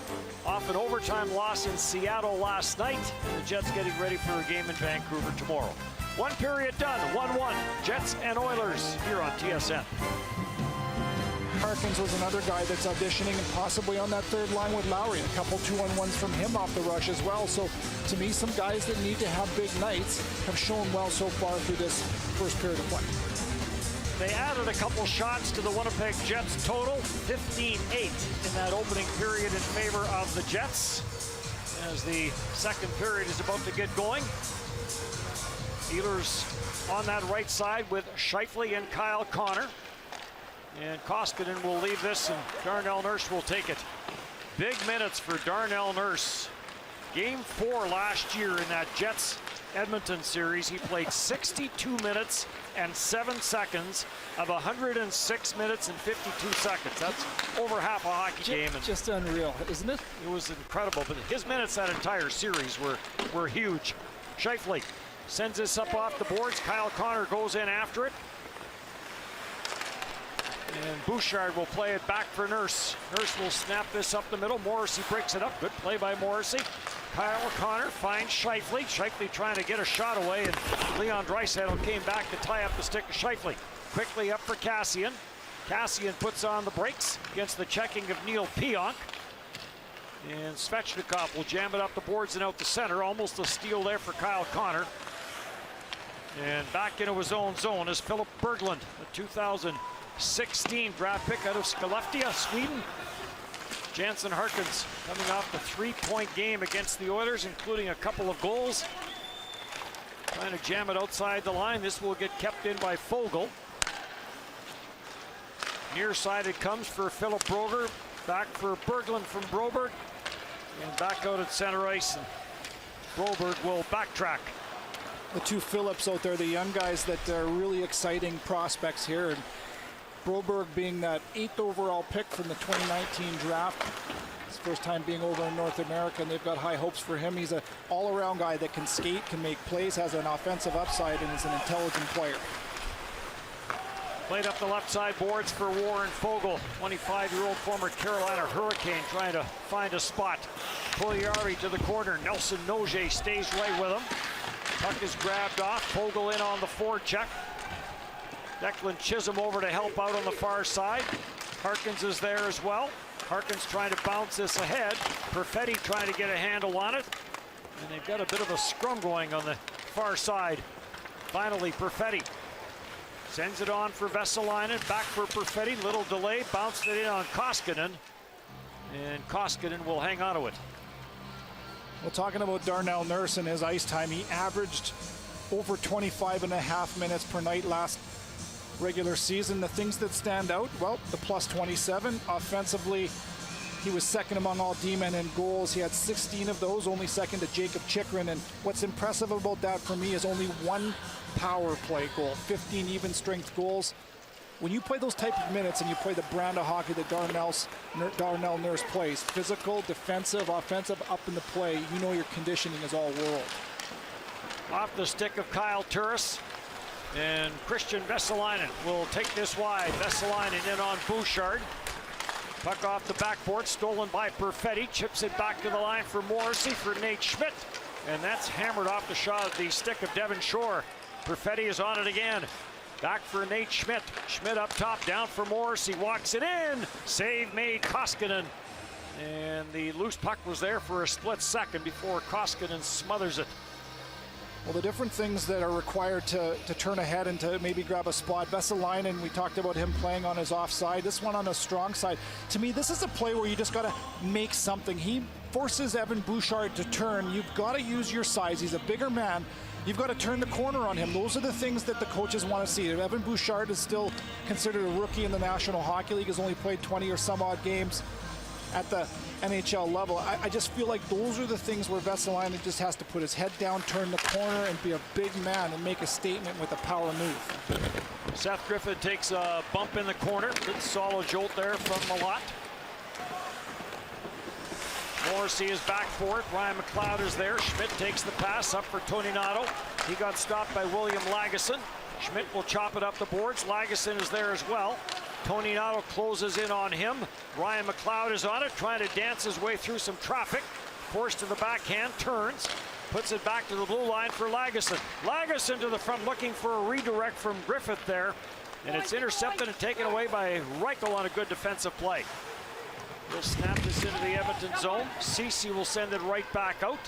off an overtime loss in Seattle last night. The Jets getting ready for a game in Vancouver tomorrow. One period done, 1-1. Jets and Oilers here on TSN. Harkins was another guy that's auditioning and possibly on that third line with Lowry. A couple 2-on-1s from him off the rush as well. So to me, some guys that need to have big nights have shown well so far through this first period of play. They added a couple shots to the Winnipeg Jets total, 15-8 in that opening period in favor of the Jets. As the second period is about to get going, Oilers on that right side with Scheifele and Kyle Connor. And Koskinen will leave this, and Darnell Nurse will take it. Big minutes for Darnell Nurse. Game 4 last year in that Jets-Edmonton series, he played 62 minutes and 7 seconds of 106 minutes and 52 seconds. That's over half a hockey game. And just unreal, isn't it? it was incredible, but his minutes that entire series were huge. Scheifele sends this up off the boards. Kyle Connor goes in after it. And Bouchard will play it back for Nurse. Nurse will snap this up the middle. Morrissey breaks it up. Good play by Morrissey. Kyle Connor finds Scheifele. Scheifele trying to get a shot away, and Leon Draisaitl came back to tie up the stick of Scheifele. Quickly up for Kassian. Kassian puts on the brakes against the checking of Neil Pionk. And Svechnikov will jam it up the boards and out the center. Almost a steal there for Kyle Connor. And back into his own zone is Philip Berglund, the 2016 draft pick out of Skellefteå, Sweden. Jansen Harkins coming off the 3-point game against the Oilers, including a couple of goals. Trying to jam it outside the line. This will get kept in by Foegele. Near side it comes for Philip Broger. Back for Berglund from Broberg. And back out at center ice. And Broberg will backtrack. The two Phillips out there, the young guys that are really exciting prospects here. And Broberg being that 8th overall pick from the 2019 draft. His first time being over in North America, and they've got high hopes for him. He's an all-around guy that can skate, can make plays, has an offensive upside, and is an intelligent player. Played up the left side boards for Warren Foegele, 25-year-old former Carolina Hurricane, trying to find a spot. Pugliari to the corner. Nelson Nogier stays right with him. Puck is grabbed off. Foegele in on the forecheck. Declan Chisholm over to help out on the far side. Harkins is there as well. Harkins trying to bounce this ahead. Perfetti trying to get a handle on it. And they've got a bit of a scrum going on the far side. Finally, Perfetti sends it on for Vesalainen. Back for Perfetti. Little delay. Bounced it in on Koskinen. And Koskinen will hang on to it. Well, talking about Darnell Nurse and his ice time, he averaged over 25.5 minutes per night last regular season. The things that stand out, well, the plus 27. Offensively, he was second among all D-men in goals. He had 16 of those, only second to Jacob Chychrun. And what's impressive about that for me is only one power play goal, 15 even strength goals. When you play those type of minutes and you play the brand of hockey that Darnell Nurse plays, physical, defensive, offensive, up in the play, you know your conditioning is all world. Off the stick of Kyle Turris. And Christian Vesalainen will take this wide. Vesalainen in on Bouchard. Puck off the backboard, stolen by Perfetti. Chips it back to the line for Morrissey for Nate Schmidt. And that's hammered off the shot at the stick of Devon Shore. Perfetti is on it again. Back for Nate Schmidt. Schmidt up top, down for Morrissey. Walks it in. Save made Koskinen. And the loose puck was there for a split second before Koskinen smothers it. Well, the different things that are required to turn ahead and to maybe grab a spot. Vesalainen, we talked about him playing on his offside. This one on a strong side. To me, this is a play where you just got to make something. He forces Evan Bouchard to turn. You've got to use your size. He's a bigger man. You've got to turn the corner on him. Those are the things that the coaches want to see. Evan Bouchard is still considered a rookie in the National Hockey League. Has only played 20 or some odd games at the NHL level. I just feel like those are the things where Vesalainen just has to put his head down, turn the corner, and be a big man and make a statement with a power move. Seth Griffin takes a bump in the corner. Good solid jolt there from Malott. Morrissey is back for it. Ryan McLeod is there. Schmidt takes the pass up for Tony Nato. He got stopped by William Lagesson. Schmidt will chop it up the boards. Lagesson is there as well. Tony Nato closes in on him. Ryan McLeod is on it, trying to dance his way through some traffic. Forced to the backhand, turns, puts it back to the blue line for Lagesson. Lagesson to the front, looking for a redirect from Griffith there. And it's intercepted and taken away by Reichel on a good defensive play. He'll snap this into the Edmonton zone. Ceci will send it right back out.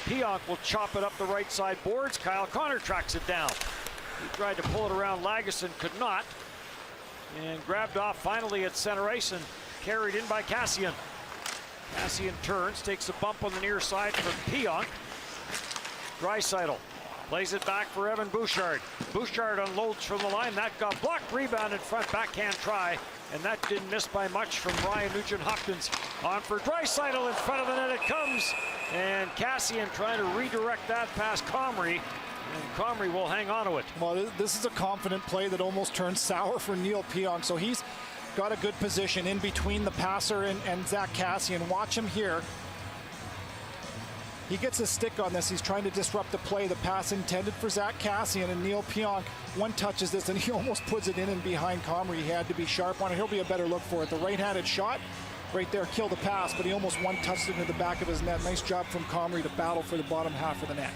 Pionk will chop it up the right side boards. Kyle Connor tracks it down. He tried to pull it around. Lagesson could not. And grabbed off finally at center ice and carried in by Kassian. Kassian turns, takes a bump on the near side for Pionk. Draisaitl plays it back for Evan Bouchard. Bouchard unloads from the line. That got blocked. Rebound in front. Backhand try. And that didn't miss by much from Ryan Nugent-Hopkins. On for Draisaitl in front of the net. It comes. And Kassian trying to redirect that past Comrie. And Comrie will hang on to it. Well, this is a confident play that almost turned sour for Neil Pionk. So he's got a good position in between the passer and Zach Kassian. Watch him here. He gets a stick on this. He's trying to disrupt the play. The pass intended for Zach Kassian, and Neil Pionk one touches this and he almost puts it in and behind Comrie. He had to be sharp on it. He'll be a better look for it. The right-handed shot right there killed the pass, but he almost one touched it into the back of his net. Nice job from Comrie to battle for the bottom half of the net.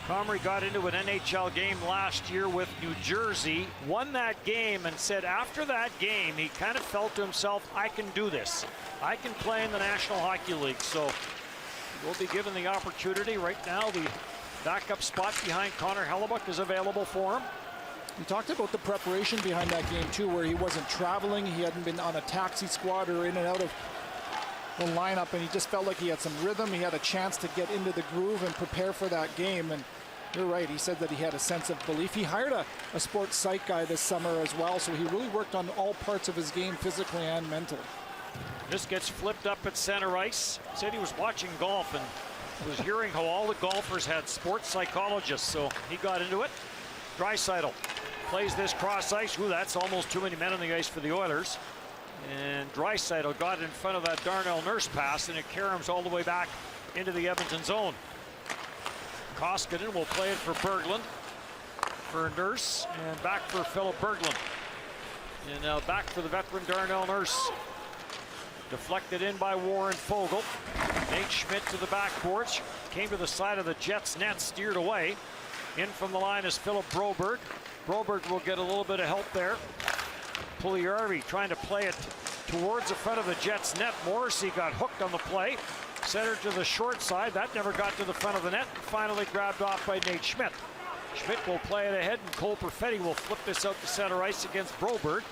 Comrie got into an NHL game last year with New Jersey, won that game, and said after that game he kind of felt to himself, I can do this. I can play in the National Hockey League. So will be given the opportunity. Right now the backup spot behind Connor Hellebuck is available for him. We talked about the preparation behind that game too, where he wasn't traveling, he hadn't been on a taxi squad or in and out of the lineup, and he just felt like he had some rhythm. He had a chance to get into the groove and prepare for that game. And you're right, he said that he had a sense of belief. He hired a sports psych guy this summer as well, so he really worked on all parts of his game physically and mentally. This gets flipped up at center ice. Said he was watching golf and was hearing how all the golfers had sports psychologists, so he got into it. Draisaitl plays this cross ice. Ooh, that's almost too many men on the ice for the Oilers. And Draisaitl got in front of that Darnell Nurse pass, and it caroms all the way back into the Edmonton zone. Koskinen will play it for Berglund, for Nurse, and back for Philip Berglund. And now back for the veteran Darnell Nurse. Deflected in by Warren Fogle. Nate Schmidt to the backboards. Came to the side of the Jets net, steered away. In from the line is Philip Broberg. Broberg will get a little bit of help there. Puljujärvi trying to play it towards the front of the Jets net. Morrissey got hooked on the play. Centered to the short side. That never got to the front of the net. Finally grabbed off by Nate Schmidt. Schmidt will play it ahead, and Cole Perfetti will flip this out to center ice against Broberg.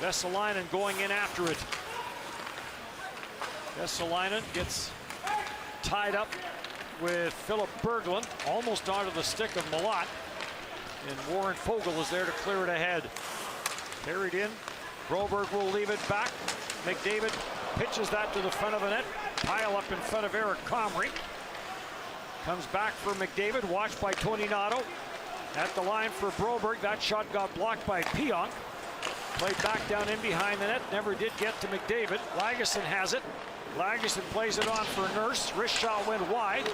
Vesalainen going in after it. Vesalainen gets tied up with Philip Berglund, almost onto the stick of Malott. And Warren Fogle is there to clear it ahead. Carried in. Broberg will leave it back. McDavid pitches that to the front of the net. Pile up in front of Eric Comrie. Comes back for McDavid, watched by Tony Nato. At the line for Broberg. That shot got blocked by Pionk. Played back down in behind the net. Never did get to McDavid. Lagesson has it. Lagesson plays it on for Nurse. Wrist shot went wide.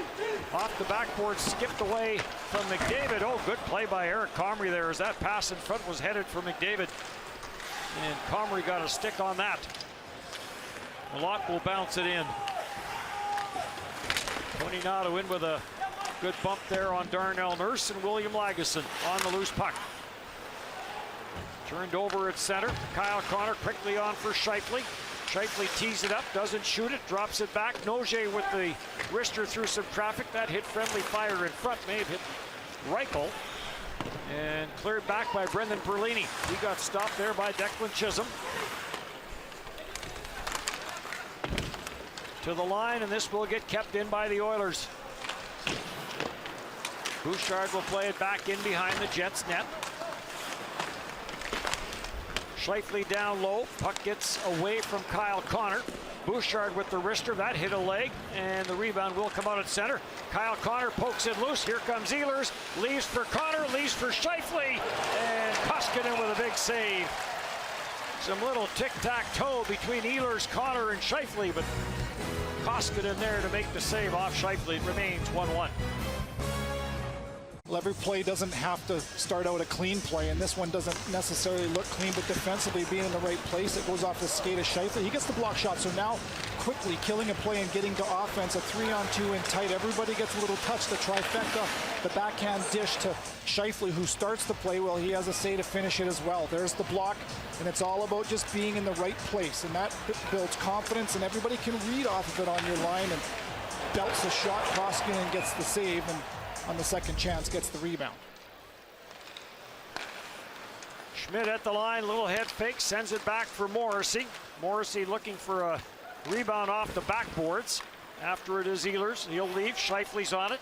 Off the backboard, skipped away from McDavid. Oh, good play by Eric Comrie there as that pass in front was headed for McDavid. And Comrie got a stick on that. Malott will bounce it in. Tony Nato in with a good bump there on Darnell Nurse, and William Lagesson on the loose puck. Turned over at center. Kyle Connor quickly on for Scheifele. Scheifele tees it up, doesn't shoot it, drops it back. Nogier with the wrister through some traffic. That hit friendly fire in front, may have hit Reichel. And cleared back by Brendan Perlini. He got stopped there by Declan Chisholm. To the line, and this will get kept in by the Oilers. Bouchard will play it back in behind the Jets net. Scheifele down low. Puck gets away from Kyle Connor. Bouchard with the wrister. That hit a leg, and the rebound will come out at center. Kyle Connor pokes it loose. Here comes Ehlers. Leaves for Connor. Leaves for Scheifele. And Koskinen with a big save. Some little tic-tac-toe between Ehlers, Connor, and Scheifele, but Koskinen there to make the save off Scheifele. It remains 1-1. Well, every play doesn't have to start out a clean play, and this one doesn't necessarily look clean, but defensively being in the right place, it goes off the skate of Scheifele. He gets the block shot, so now quickly killing a play and getting to offense, a 3-on-2 in tight. Everybody gets a little touch, the trifecta, the backhand dish to Scheifele, who starts the play. Well, he has a say to finish it as well. There's the block, and it's all about just being in the right place, and that builds confidence, and everybody can read off of it on your line, and belts the shot. Koskinen gets the save, and on the second chance gets the rebound. Schmidt at the line, little head fake, sends it back for Morrissey. Morrissey looking for a rebound off the backboards. After it is Ehlers, he'll leave. Scheifele's on it.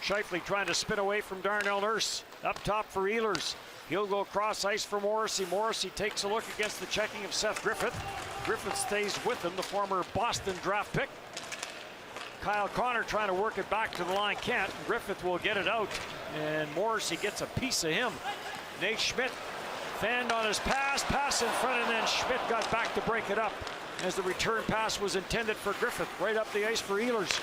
Scheifele trying to spin away from Darnell Nurse. Up top for Ehlers. He'll go cross ice for Morrissey. Morrissey takes a look against the checking of Seth Griffith. Griffith stays with him, the former Boston draft pick. Kyle Connor trying to work it back to the line, can't. Griffith will get it out, and Morrissey gets a piece of him. Nate Schmidt fanned on his pass in front, and then Schmidt got back to break it up as the return pass was intended for Griffith. Right up the ice for Ehlers.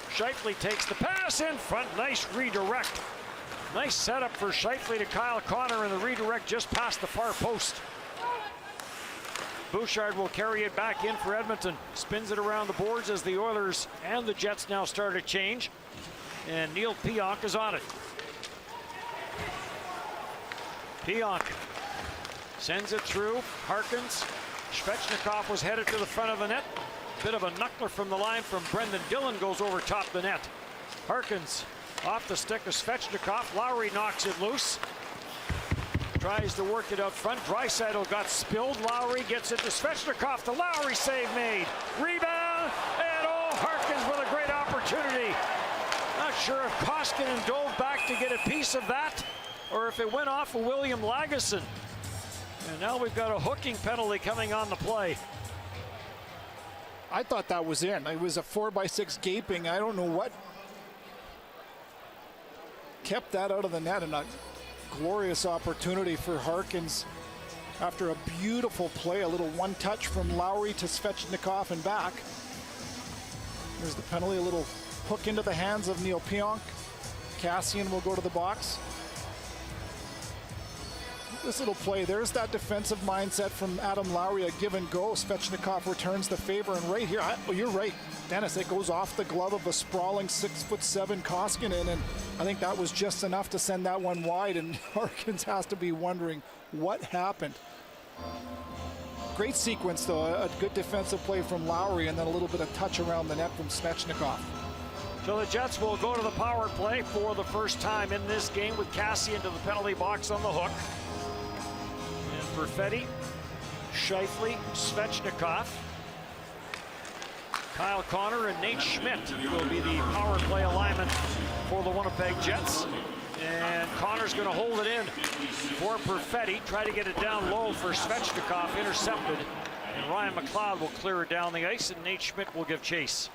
Scheifele takes the pass in front, nice redirect. Nice setup for Scheifele to Kyle Connor, and the redirect just past the far post. Bouchard will carry it back in for Edmonton. Spins it around the boards as the Oilers and the Jets now start to change. And Neil Pionk is on it. Pionk sends it through. Harkins. Svechnikov was headed to the front of the net. Bit of a knuckler from the line from Brendan Dillon goes over top the net. Harkins off the stick of Svechnikov. Lowry knocks it loose. Tries to work it out front. Draisaitl got spilled. Lowry gets it to Svechnikov. The Lowry save made. Rebound. And Harkins with a great opportunity. Not sure if Koskinen dove back to get a piece of that or if it went off of William Lagesson. And now we've got a hooking penalty coming on the play. I thought that was in. It was a 4x6 gaping. I don't know what kept that out of the net, and a glorious opportunity for Harkins after a beautiful play, a little one touch from Lowry to Svechnikov and back. There's the penalty, a little hook into the hands of Neil Pionk. Kassian will go to the box. This little play, there's that defensive mindset from Adam Lowry, a give and go. Svechnikov returns the favor, and right here, you're right, Dennis, it goes off the glove of a sprawling 6'7" Koskinen, and I think that was just enough to send that one wide, and Harkins has to be wondering what happened. Great sequence, though, a good defensive play from Lowry, and then a little bit of touch around the net from Svechnikov. So the Jets will go to the power play for the first time in this game with Kassian to the penalty box on the hook. Perfetti, Scheifele, Svechnikov, Kyle Connor, and Nate Schmidt will be the power play alignment for the Winnipeg Jets. And Connor's going to hold it in for Perfetti. Try to get it down low for Svechnikov, intercepted. And Ryan McLeod will clear it down the ice, and Nate Schmidt will give chase.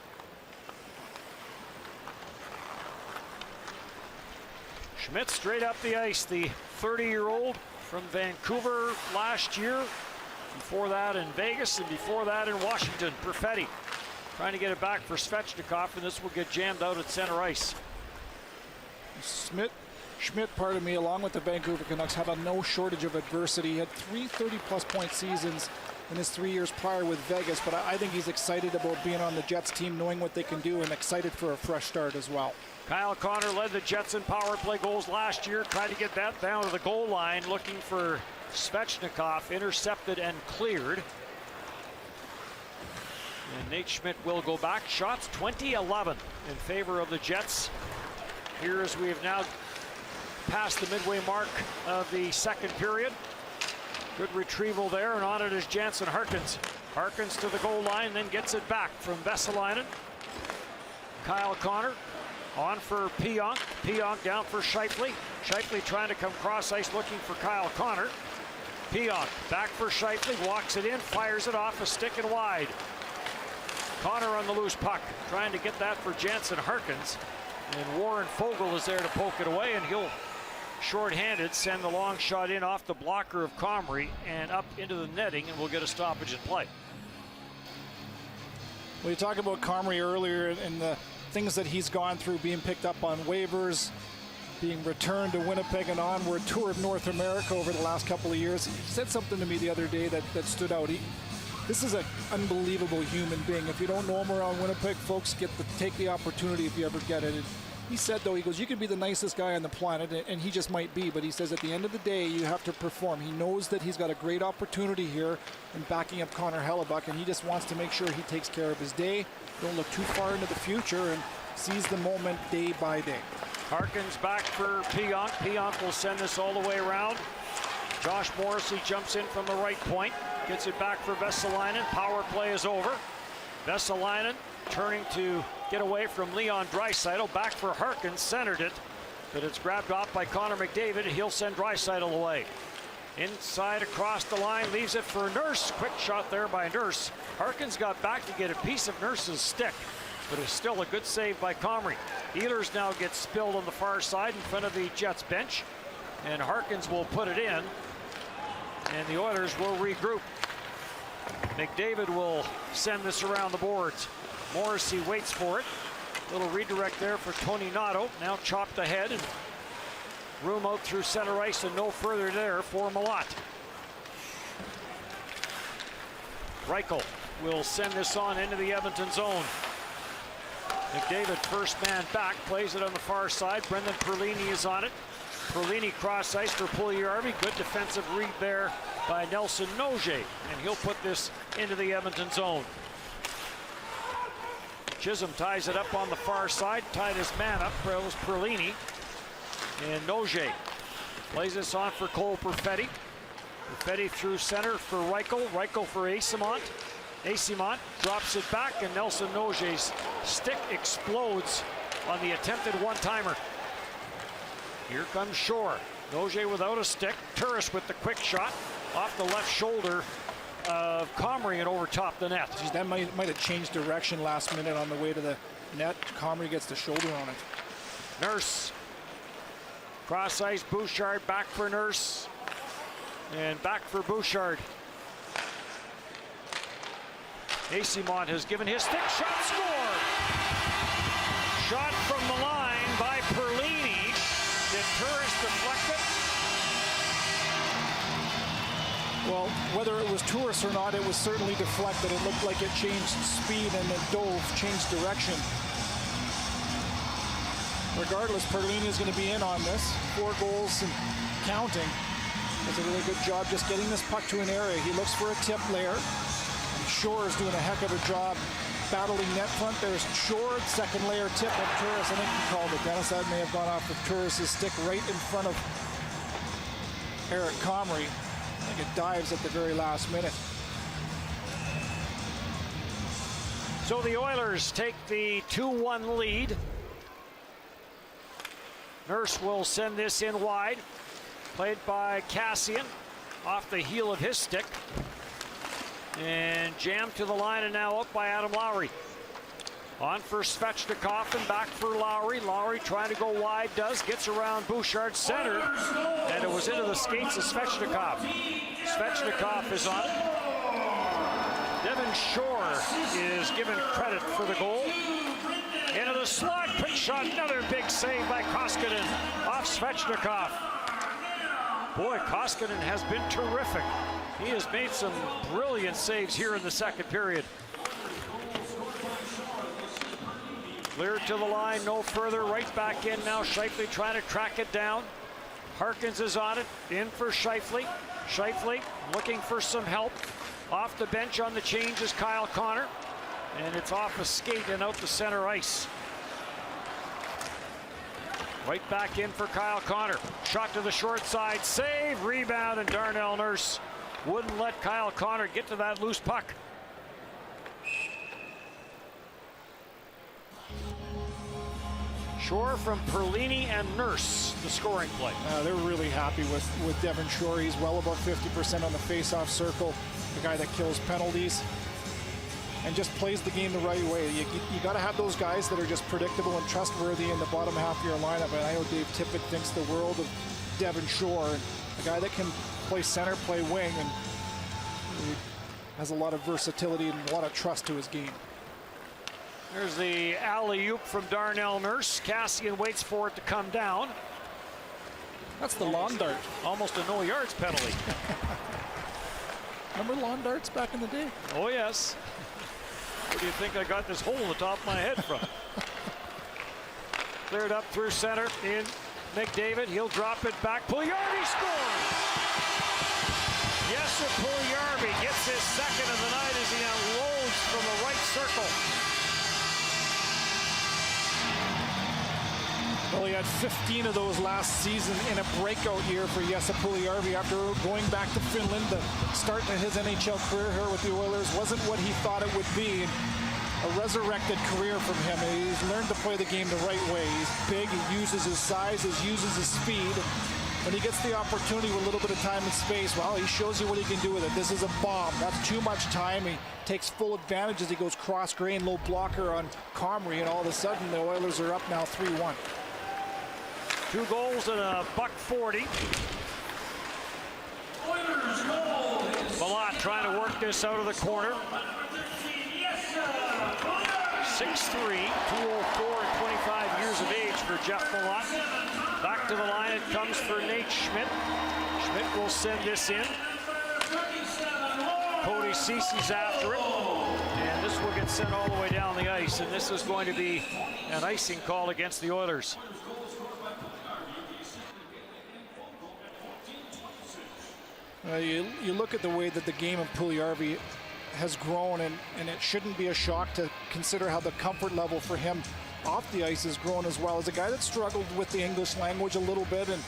Schmidt straight up the ice, the 30-year-old from Vancouver last year, before that in Vegas, and before that in Washington. Perfetti trying to get it back for Svechnikov, and this will get jammed out at center ice. Schmidt, pardon me, along with the Vancouver Canucks, have a no shortage of adversity. He had 3 30-plus point seasons in his 3 years prior with Vegas, but I think he's excited about being on the Jets team, knowing what they can do, and excited for a fresh start as well. Kyle Connor led the Jets in power play goals last year, tried to get that down to the goal line, looking for Svechnikov, intercepted and cleared. And Nate Schmidt will go back. Shots 20-11 in favor of the Jets. Here as we have now passed the midway mark of the second period. Good retrieval there, and on it is Jansen Harkins. Harkins to the goal line, then gets it back from Vesalainen. Kyle Connor on for Pionk. Pionk down for Scheifele. Scheifele trying to come cross ice looking for Kyle Connor. Pionk back for Scheifele, walks it in, fires it off a stick and wide. Connor on the loose puck, trying to get that for Jansen Harkins. And Warren Fogle is there to poke it away, and he'll, short-handed, send the long shot in off the blocker of Comrie and up into the netting, and we'll get a stoppage in play. We talked about Comrie earlier in the things that he's gone through, being picked up on waivers, being returned to Winnipeg and onward, toured North America over the last couple of years. He said something to me the other day that stood out. This is an unbelievable human being. If you don't know him around Winnipeg, folks, take the opportunity if you ever get it. And he said, though, he goes, you could be the nicest guy on the planet, and he just might be, but he says at the end of the day, you have to perform. He knows that he's got a great opportunity here in backing up Connor Hellebuck, and he just wants to make sure he takes care of his day, don't look too far into the future, and seize the moment day by day. Harkins back for Pionk. Pionk will send this all the way around. Josh Morrissey jumps in from the right point, gets it back for Vesalainen. Power play is over. Vesalainen turning to get away from Leon Draisaitl. Back for Harkins, centered it, but it's grabbed off by Connor McDavid. He'll send Draisaitl away. Inside across the line, leaves it for Nurse. Quick shot there by Nurse. Harkins got back to get a piece of Nurse's stick, but it's still a good save by Comrie. Ehlers now gets spilled on the far side in front of the Jets bench, and Harkins will put it in, and the Oilers will regroup. McDavid will send this around the boards. Morrissey waits for it. Little redirect there for Tony Nato. Now chopped ahead and room out through center ice and no further there for Malott. Reichel will send this on into the Edmonton zone. McDavid, first man back, plays it on the far side. Brendan Perlini is on it. Perlini cross ice for Puljujarvi. Good defensive read there by Nelson Nogier, and he'll put this into the Edmonton zone. Chisholm ties it up on the far side, tied his man up. It was Perlini, and Nogier plays this on for Cole Perfetti. Perfetti through center for Reichel. Reichel for Eyssimont. Eyssimont drops it back, and Nelson Nogier's stick explodes on the attempted one-timer. Here comes Shore. Nogier without a stick. Turris with the quick shot off the left shoulder of Comrie and over top the net. Geez, that might have changed direction last minute on the way to the net. Comrie gets the shoulder on it. Nurse. Cross ice, Bouchard back for Nurse. And back for Bouchard. Eyssimont has given his stick. Shot scored. Shot from the line by Perlini. Did Turris deflect it? Well, whether it was Turris or not, it was certainly deflected. It looked like it changed speed and it dove, changed direction. Regardless, Perlini is going to be in on this. 4 goals and counting. Does a really good job just getting this puck to an area. He looks for a tip layer. And Shore is doing a heck of a job battling net front. There's Shore, second layer tip of Turris. I think he called it. Dennis, that may have gone off of Turris' stick right in front of Eric Comrie. I think it dives at the very last minute. So the Oilers take the 2-1 lead. Nurse will send this in wide. Played by Cassian off the heel of his stick. And jammed to the line and now up by Adam Lowry. On for Svechnikov and back for Lowry. Lowry trying to go wide, gets around Bouchard, center, and it was into the skates of Svechnikov. Svechnikov is on it. Devin Shore is given credit for the goal. Into the slot, quick shot, another big save by Koskinen off Svechnikov. Boy, Koskinen has been terrific. He has made some brilliant saves here in the second period. Cleared to the line, no further, right back in now. Scheifele trying to track it down. Harkins is on it, in for Scheifele. Scheifele looking for some help. Off the bench on the change is Kyle Connor. And it's off a skate and out the center ice. Right back in for Kyle Connor. Shot to the short side, save, rebound, and Darnell Nurse wouldn't let Kyle Connor get to that loose puck. Shore from Perlini and Nurse, the scoring play. They're really happy with Devin Shore. He's well above 50% on the face-off circle. The guy that kills penalties and just plays the game the right way. You got to have those guys that are just predictable and trustworthy in the bottom half of your lineup. And I know Dave Tippett thinks the world of Devin Shore, a guy that can play center, play wing, and he has a lot of versatility and a lot of trust to his game. There's the alley-oop from Darnell Nurse. Cassian waits for it to come down. That's the lawn dart. Almost a no yards penalty. Remember lawn darts back in the day? Oh, yes. Where do you think I got this hole in the top of my head from? Cleared up through center in McDavid. He'll drop it back. Puljujarvi scores! Yes, Puljujarvi gets his second of the night as he unloads from the right circle. Well, he had 15 of those last season in a breakout year for Jesse Puljujarvi after going back to Finland. The start to his NHL career here with the Oilers wasn't what he thought it would be. A resurrected career from him. He's learned to play the game the right way. He's big, he uses his size, he uses his speed. And when he gets the opportunity with a little bit of time and space, well, he shows you what he can do with it. This is a bomb. That's too much time. He takes full advantage as he goes cross-grain, low blocker on Comrie, and all of a sudden the Oilers are up now 3-1. 2 goals and a $1.40. Malott trying to work this out of the corner. 6'3", 204 and 25 years of age for Jeff Malott. Back to the line it comes for Nate Schmidt. Schmidt will send this in. Cody Ceci's after it. And this will get sent all the way down the ice. And this is going to be an icing call against the Oilers. You look at the way that the game of Puljujarvi has grown, and it shouldn't be a shock to consider how the comfort level for him off the ice has grown as well. As a guy that struggled with the English language a little bit, and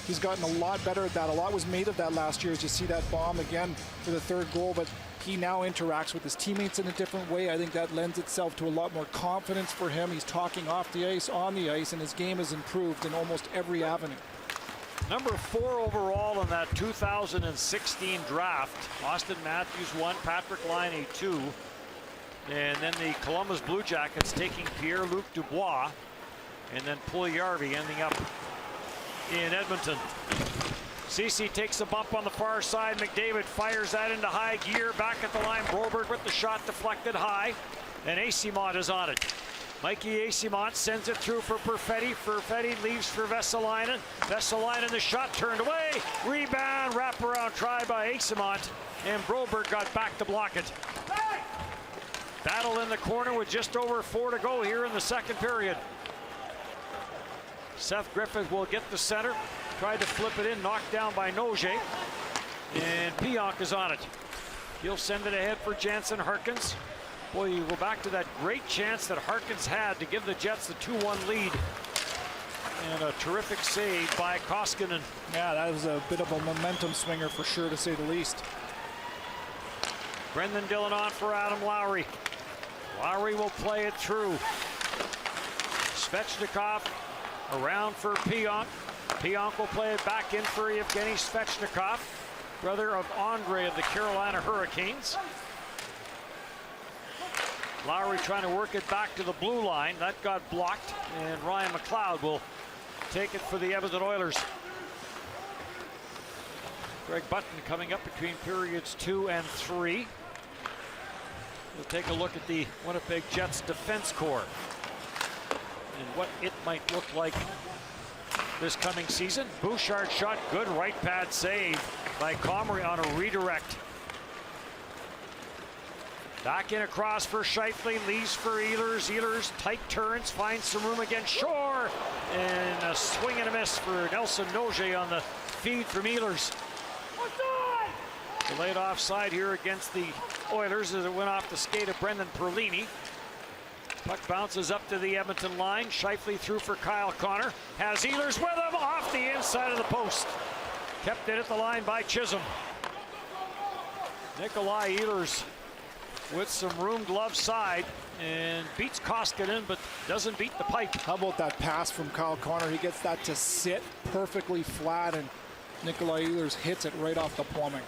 he's gotten a lot better at that. A lot was made of that last year as you see that bomb again for the 3rd goal, but he now interacts with his teammates in a different way. I think that lends itself to a lot more confidence for him. He's talking off the ice, on the ice, and his game has improved in almost every avenue. Number 4 overall in that 2016 draft. Austin Matthews 1, Patrick Laine 2. And then the Columbus Blue Jackets taking Pierre-Luc Dubois. And then Puljujarvi ending up in Edmonton. Ceci takes a bump on the far side. McDavid fires that into high gear. Back at the line, Broberg with the shot deflected high. And Eyssimont is on it. Mikey Eyssimont sends it through for Perfetti. Perfetti leaves for Vesalainen. Vesalainen, the shot turned away. Rebound, wraparound try by Eyssimont. And Broberg got back to block it. Battle in the corner with just over 4 to go here in the 2nd period. Seth Griffith will get the center. Tried to flip it in, knocked down by Noje. And Pionk is on it. He'll send it ahead for Jansen Harkins. Boy, you go back to that great chance that Harkins had to give the Jets the 2-1 lead. And a terrific save by Koskinen. Yeah, that was a bit of a momentum swinger for sure, to say the least. Brendan Dillon on for Adam Lowry. Lowry will play it through. Svechnikov around for Pionk. Pionk will play it back in for Evgeny Svechnikov, brother of Andre of the Carolina Hurricanes. Lowry trying to work it back to the blue line. That got blocked, and Ryan McLeod will take it for the Edmonton Oilers. Greg Button coming up between periods 2 and 3. We'll take a look at the Winnipeg Jets defense core and what it might look like this coming season. Bouchard shot good, right pad save by Comrie on a redirect. Back in across for Scheifele, leaves for Ehlers. Ehlers tight turns, finds some room against Shore, and a swing and a miss for Nelson Noje on the feed from Ehlers. Delayed offside here against the Oilers as it went off the skate of Brendan Perlini. Puck bounces up to the Edmonton line. Scheifele through for Kyle Connor. Has Ehlers with him off the inside of the post. Kept it at the line by Chisholm. Nikolai Ehlers with some room glove side and beats Koskinen, but doesn't beat the pipe. How about that pass from Kyle Connor? He gets that to sit perfectly flat, and Nikolai Ehlers hits it right off the plumbing.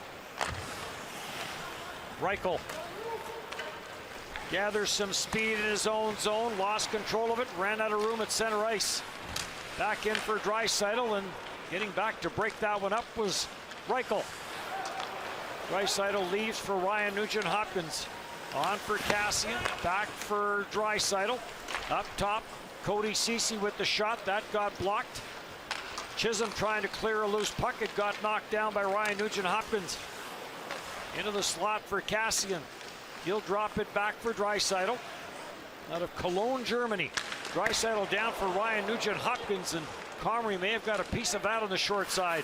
Reichel gathers some speed in his own zone, lost control of it, ran out of room at center ice. Back in for Draisaitl, and getting back to break that one up was Reichel. Draisaitl leaves for Ryan Nugent-Hopkins. On for Cassian, back for Draisaitl. Up top, Cody Ceci with the shot. That got blocked. Chisholm trying to clear a loose puck. It got knocked down by Ryan Nugent-Hopkins. Into the slot for Cassian. He'll drop it back for Draisaitl. Out of Cologne, Germany. Draisaitl down for Ryan Nugent-Hopkins, and Comrie may have got a piece of that on the short side.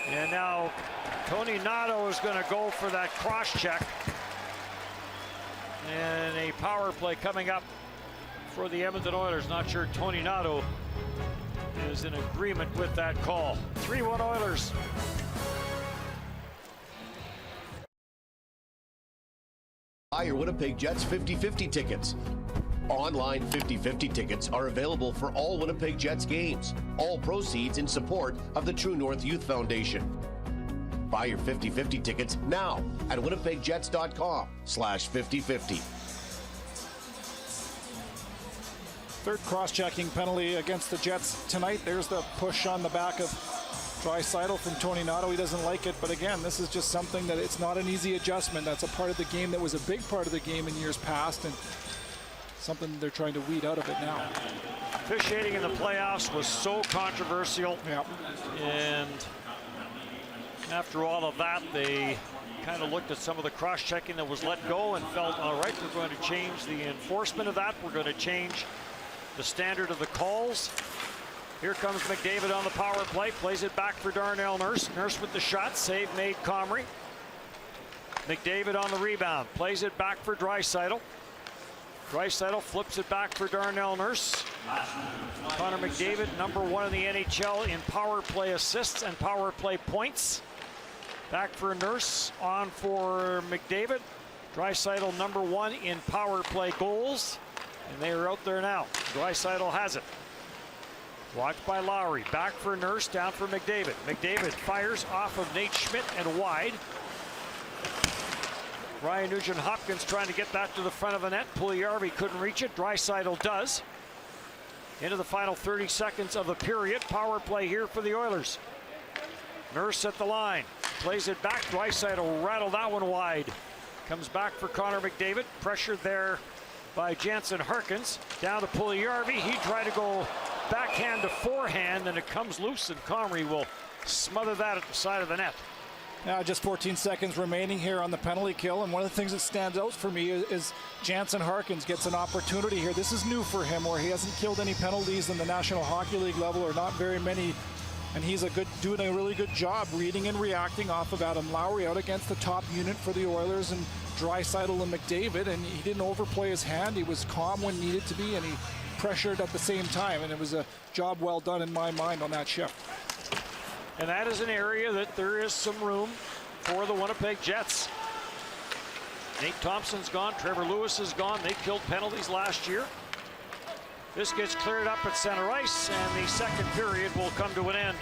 And now Tony Nato is going to go for that cross check. And a power play coming up for the Edmonton Oilers. Not sure Tony Nato is in agreement with that call. 3-1 Oilers. Buy your Winnipeg Jets 50-50 tickets. Online 50-50 tickets are available for all Winnipeg Jets games. All proceeds in support of the True North Youth Foundation. Buy your 50-50 tickets now at winnipegjets.com/50-50. Third cross-checking penalty against the Jets tonight. There's the push on the back of Draisaitl from Tony Nato. He doesn't like it, but again, this is just something that it's not an easy adjustment. That's a part of the game that was a big part of the game in years past, and something they're trying to weed out of it now. Officiating in the playoffs was so controversial. Yeah. And after all of that, they kind of looked at some of the cross-checking that was let go and felt, all right, we're going to change the enforcement of that. We're going to change the standard of the calls. Here comes McDavid on the power play. Plays it back for Darnell Nurse. Nurse with the shot. Save made Comrie. McDavid on the rebound. Plays it back for Draisaitl. Draisaitl flips it back for Darnell Nurse. Connor McDavid, #1 in the NHL in power play assists and power play points. Back for Nurse, on for McDavid. Draisaitl #1 in power play goals. And they are out there now. Draisaitl has it. Watched by Lowry. Back for Nurse, down for McDavid. McDavid fires off of Nate Schmidt and wide. Ryan Nugent-Hopkins trying to get that to the front of the net. Puljujarvi couldn't reach it. Draisaitl does. Into the final 30 seconds of the period. Power play here for the Oilers. Nurse at the line. Plays it back. Draisaitl rattled that one wide. Comes back for Connor McDavid. Pressured there by Jansen Harkins. Down to Puljujarvi. He tried to go backhand to forehand, and it comes loose, and Comrie will smother that at the side of the net. Now just 14 seconds remaining here on the penalty kill, and one of the things that stands out for me is Jansen Harkins gets an opportunity here. This is new for him, where he hasn't killed any penalties in the National Hockey League level, or not very many, and he's doing a really good job reading and reacting off of Adam Lowry out against the top unit for the Oilers and Draisaitl and McDavid, and he didn't overplay his hand. He was calm when needed to be, and he pressured at the same time, and it was a job well done in my mind on that shift. And that is an area that there is some room for the Winnipeg Jets. Nate Thompson's gone. Trevor Lewis is gone. They killed penalties last year. This gets cleared up at center ice, and the second period will come to an end.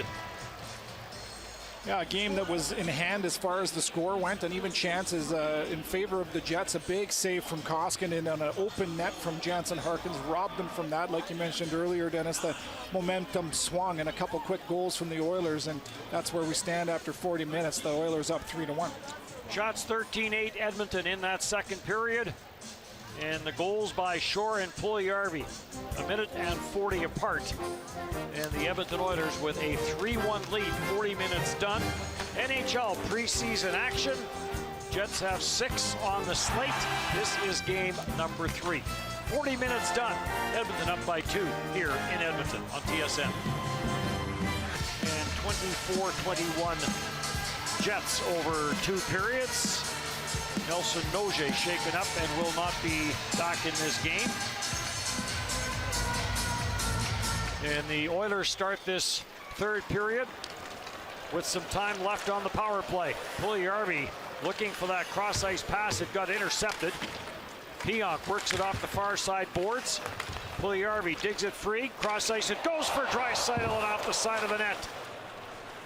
Yeah, a game that was in hand as far as the score went, and even chances in favor of the Jets. A big save from Koskinen on an open net from Jansen Harkins robbed them from that. Like you mentioned earlier, Dennis, the momentum swung, and a couple quick goals from the Oilers, and that's where we stand after 40 minutes. The Oilers up 3-1. Shots 13-8 Edmonton in that second period. And the goals by Shore and Puljujarvi, 1:40 apart. And the Edmonton Oilers with a 3-1 lead, 40 minutes done. NHL preseason action. Jets have 6 on the slate. This is game number 3. 40 minutes done. Edmonton up by 2 here in Edmonton on TSN. And 24-21 Jets over 2 periods. Nelson Noje shaken up and will not be back in this game. And the Oilers start this third period with some time left on the power play. Puljujarvi looking for that cross-ice pass. It got intercepted. Pionk works it off the far side boards. Puljujarvi digs it free. Cross-ice, it goes for Draisaitl and off the side of the net.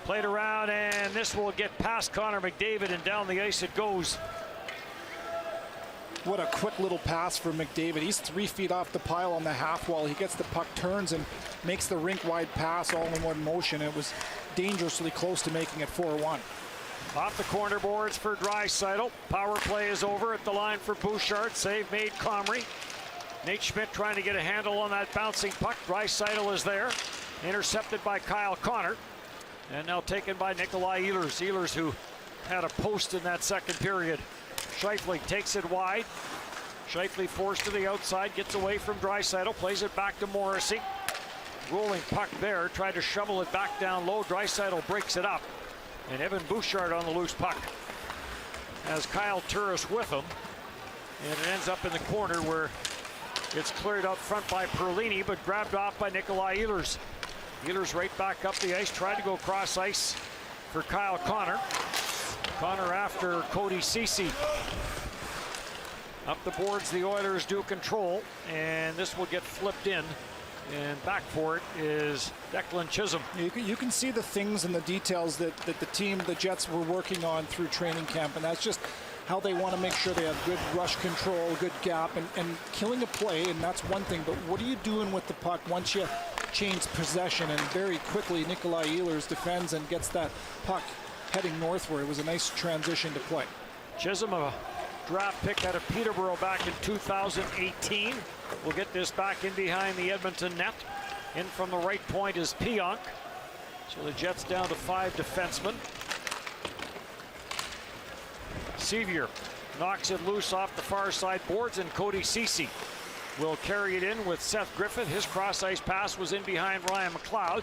Played around, and this will get past Connor McDavid, and down the ice it goes. What a quick little pass for McDavid. He's 3 feet off the pile on the half wall. He gets the puck, turns, and makes the rink-wide pass all in one motion. It was dangerously close to making it 4-1. Off the corner boards for Draisaitl. Power play is over at the line for Bouchard. Save made Comrie. Nate Schmidt trying to get a handle on that bouncing puck. Draisaitl is there. Intercepted by Kyle Connor. And now taken by Nikolai Ehlers. Ehlers, who had a post in that second period. Scheifele takes it wide. Scheifele forced to the outside, gets away from Draisaitl, plays it back to Morrissey. Rolling puck there, tried to shovel it back down low. Draisaitl breaks it up. And Evan Bouchard on the loose puck has Kyle Turris with him. And it ends up in the corner where it's cleared out front by Perlini, but grabbed off by Nikolai Ehlers. Ehlers right back up the ice, tried to go cross ice for Kyle Connor. Connor after Cody Ceci. Up the boards, the Oilers do control, and this will get flipped in. And back for it is Declan Chisholm. You can see the things and the details that the team, the Jets, were working on through training camp, and that's just how they want to make sure they have good rush control, good gap, and killing a play, and that's one thing. But what are you doing with the puck once you change possession? And very quickly, Nikolai Ehlers defends and gets that puck heading northward. It was a nice transition to play. Chisholm, a draft pick out of Peterborough back in 2018. We'll get this back in behind the Edmonton net. In from the right point is Pionk. So the Jets down to 5 defensemen. Sevier knocks it loose off the far side boards, and Cody Ceci will carry it in with Seth Griffith. His cross ice pass was in behind Ryan McLeod.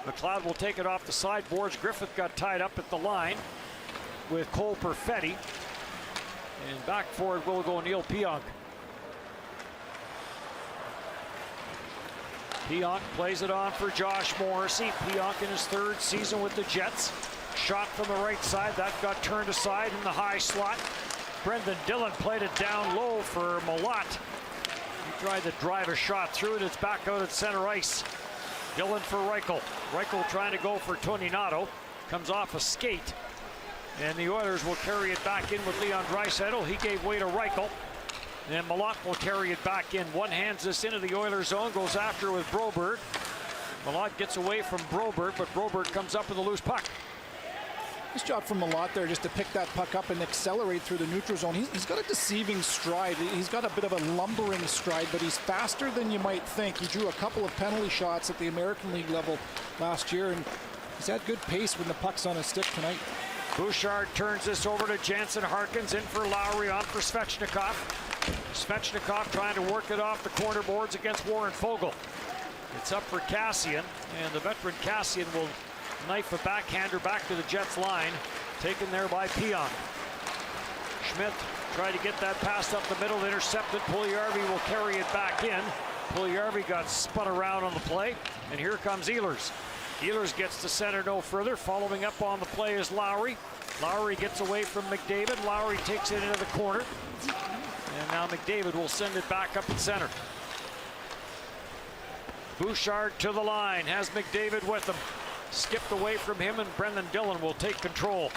McLeod will take it off the side boards. Griffith got tied up at the line with Cole Perfetti. And back for it will go Neil Pionk. Pionk plays it on for Josh Morrissey. Pionk in his 3rd season with the Jets. Shot from the right side. That got turned aside in the high slot. Brendan Dillon played it down low for Malott. He tried to drive a shot through it. It's back out at center ice. Dillon for Reichel. Reichel trying to go for Toninato. Comes off a skate. And the Oilers will carry it back in with Leon Draisaitl. He gave way to Reichel. And Malott will carry it back in. One hands this into the Oilers zone. Goes after with Broberg. Malott gets away from Broberg, but Broberg comes up with a loose puck. Nice job from Malott there just to pick that puck up and accelerate through the neutral zone. He's got a deceiving stride. He's got a bit of a lumbering stride, but he's faster than you might think. He drew a couple of penalty shots at the American League level last year, and he's had good pace when the puck's on his stick tonight. Bouchard turns this over to Jansen Harkins, in for Lowry, on for Svechnikov. Svechnikov trying to work it off the corner boards against Warren Fogle. It's up for Cassian, and the veteran Cassian will knife a backhander back to the Jets line, taken there by Pionk. Schmidt tried to get that pass up the middle, intercepted. Puljujarvi will carry it back in. Puljujarvi got spun around on the play, and here comes Ehlers. Ehlers gets to center no further. Following up on the play is Lowry. Lowry gets away from McDavid. Lowry takes it into the corner, and now McDavid will send it back up at center. Bouchard to the line, has McDavid with him. Skipped away from him, and Brendan Dillon will take control.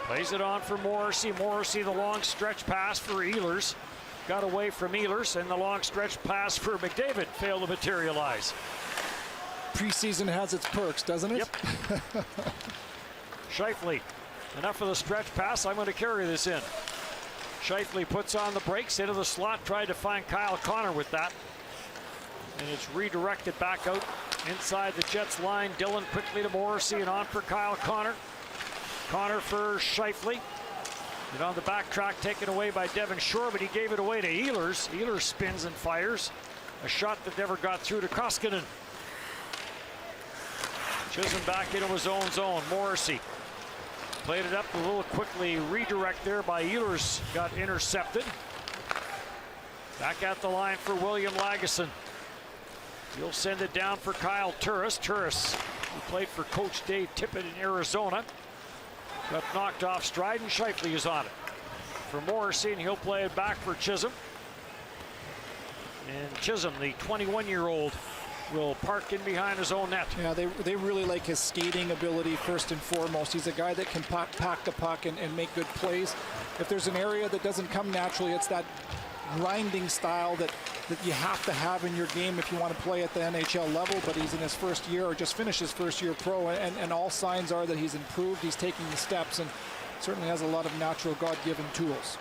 Plays it on for Morrissey. Morrissey, the long stretch pass for Ehlers. Got away from Ehlers, and the long stretch pass for McDavid failed to materialize. Preseason has its perks, doesn't it? Yep. Scheifele, enough of the stretch pass. I'm going to carry this in. Scheifele puts on the brakes into the slot, tried to find Kyle Connor with that. And it's redirected back out inside the Jets line. Dillon quickly to Morrissey, and on for Kyle Connor. Connor for Scheifele. And on the backtrack, taken away by Devon Shore, but he gave it away to Ehlers. Ehlers spins and fires. A shot that never got through to Koskinen. Chisholm back into his own zone. Morrissey played it up a little quickly. Redirect there by Ehlers. Got intercepted. Back at the line for William Lagesson. He'll send it down for Kyle Turris. Turris, who played for Coach Dave Tippett in Arizona, got knocked off stride, and Scheifele is on it for Morrissey, and he'll play it back for Chisholm. And Chisholm, the 21-year-old, will park in behind his own net. Yeah, they really like his skating ability first and foremost. He's a guy that can pack the puck and make good plays. If there's an area that doesn't come naturally, it's that grinding style that you have to have in your game if you want to play at the NHL level. But he's in his first year, or just finished his first year pro, and all signs are that he's improved. He's taking the steps and certainly has a lot of natural God-given tools.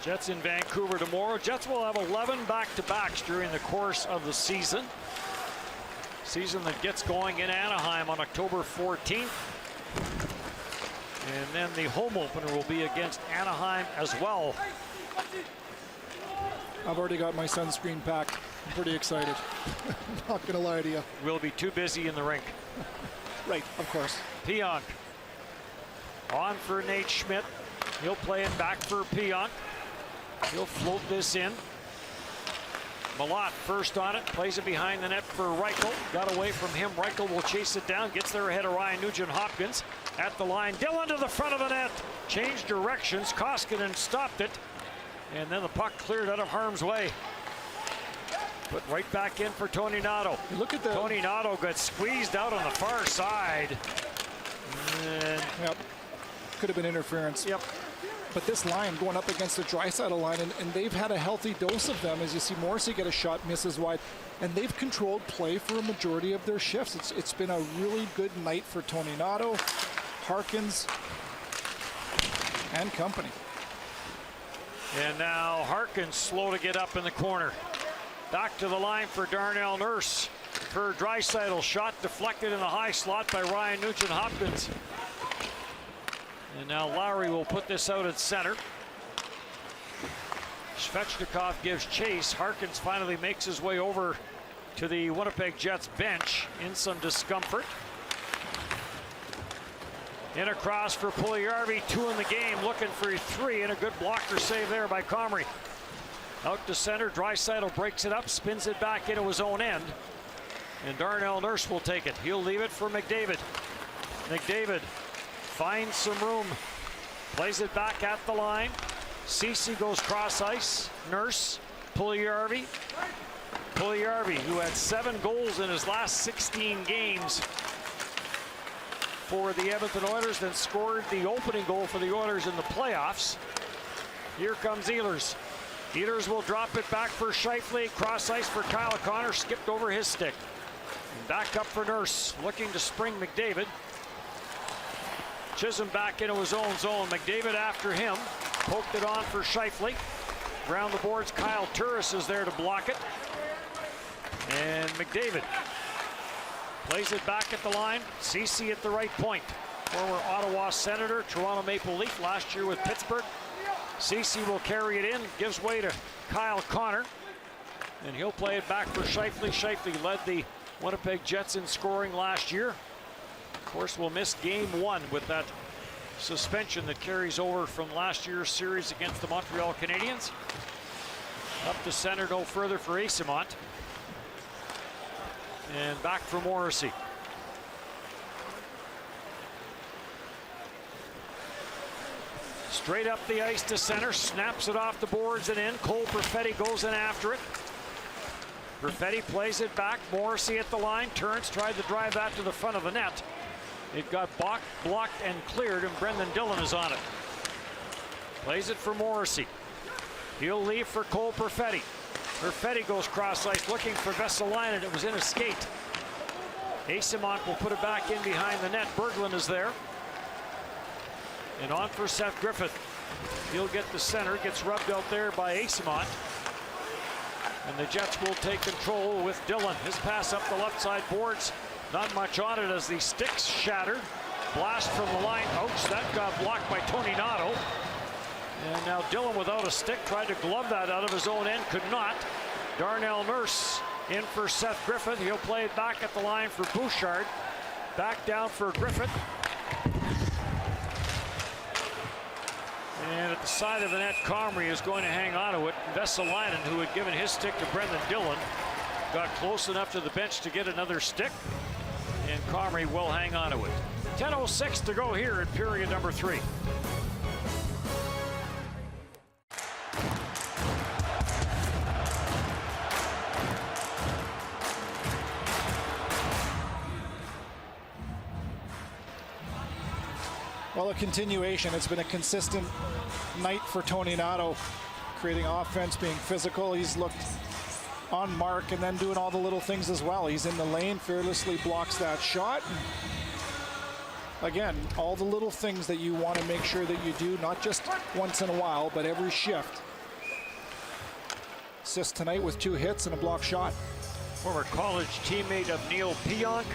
Jets in Vancouver tomorrow. Jets will have 11 back-to-backs during the course of the season. Season that gets going in Anaheim on October 14th. And then the home opener will be against Anaheim as well. I've already got my sunscreen packed. I'm pretty excited. Not gonna lie to you. We'll be too busy in the rink. Right, of course. Pionk on for Nate Schmidt. He'll play it back for Pionk. He'll float this in. Malott first on it, plays it behind the net for Reichel. Got away from him. Reichel will chase it down, gets there ahead of Ryan Nugent-Hopkins. At the line, Dillon to the front of the net. Changed directions, Koskinen stopped it. And then the puck cleared out of harm's way. Put right back in for Tony Nato. Look at that. Tony Nato got squeezed out on the far side. And yep. Could have been interference. Yep. But this line going up against the Draisaitl line, and they've had a healthy dose of them. As you see Morrissey get a shot, misses wide, and they've controlled play for a majority of their shifts. It's been a really good night for Tony Nato, Harkins, and company. And now Harkins slow to get up in the corner. Back to the line for Darnell Nurse. For Draisaitl, shot deflected in the high slot by Ryan Nugent-Hopkins. And now Lowry will put this out at center. Svechnikov gives chase. Harkins finally makes his way over to the Winnipeg Jets bench in some discomfort. In across for Puljujarvi, 2 in the game, looking for 3, and a good blocker save there by Comrie. Out to center, Draisaitl breaks it up, spins it back into his own end, and Darnell Nurse will take it. He'll leave it for McDavid. McDavid finds some room, plays it back at the line. Ceci goes cross ice. Nurse, Puljujarvi. Puljujarvi, who had 7 goals in his last 16 games for the Edmonton Oilers, then scored the opening goal for the Oilers in the playoffs. Here comes Ehlers. Ehlers will drop it back for Scheifele. Cross ice for Kyle Connor, skipped over his stick. And back up for Nurse, looking to spring McDavid. Chisholm back into his own zone. McDavid after him. Poked it on for Scheifele. Around the boards, Kyle Turris is there to block it. And McDavid plays it back at the line. Ceci at the right point. Former Ottawa Senator, Toronto Maple Leaf last year with Pittsburgh. Ceci will carry it in, gives way to Kyle Connor. And he'll play it back for Scheifele. Scheifele led the Winnipeg Jets in scoring last year. Of course, we'll miss game 1 with that suspension that carries over from last year's series against the Montreal Canadiens. Up to center, no further for Eyssimont. And back for Morrissey. Straight up the ice to center, snaps it off the boards and in. Cole Perfetti goes in after it. Perfetti plays it back. Morrissey at the line. Turns, tried to drive that to the front of the net. It got blocked and cleared, and Brendan Dillon is on it. Plays it for Morrissey. He'll leave for Cole Perfetti. Perfetti goes cross ice looking for Vesalainen. It was in a skate. Eyssimont will put it back in behind the net. Berglund is there. And on for Seth Griffith. He'll get the center. Gets rubbed out there by Eyssimont. And the Jets will take control with Dillon. His pass up the left side boards. Not much on it as the sticks shattered. Blast from the line. Ouch, that got blocked by Tony Nato. And now Dillon without a stick tried to glove that out of his own end. Could not. Darnell Nurse in for Seth Griffith. He'll play it back at the line for Bouchard. Back down for Griffith. And at the side of the net, Comrie is going to hang on to it. Vesalainen, who had given his stick to Brendan Dillon, got close enough to the bench to get another stick. And Comrie will hang on to it. 10:06 to go here in period number 3. Well, a continuation. It's been a consistent night for Tony Nato, creating offense, being physical. He's looked on mark and then doing all the little things as well. He's in the lane, fearlessly blocks that shot. Again, all the little things that you want to make sure that you do, not just once in a while, but every shift. Assist tonight with 2 hits and a block shot. Former college teammate of Neil Pionk.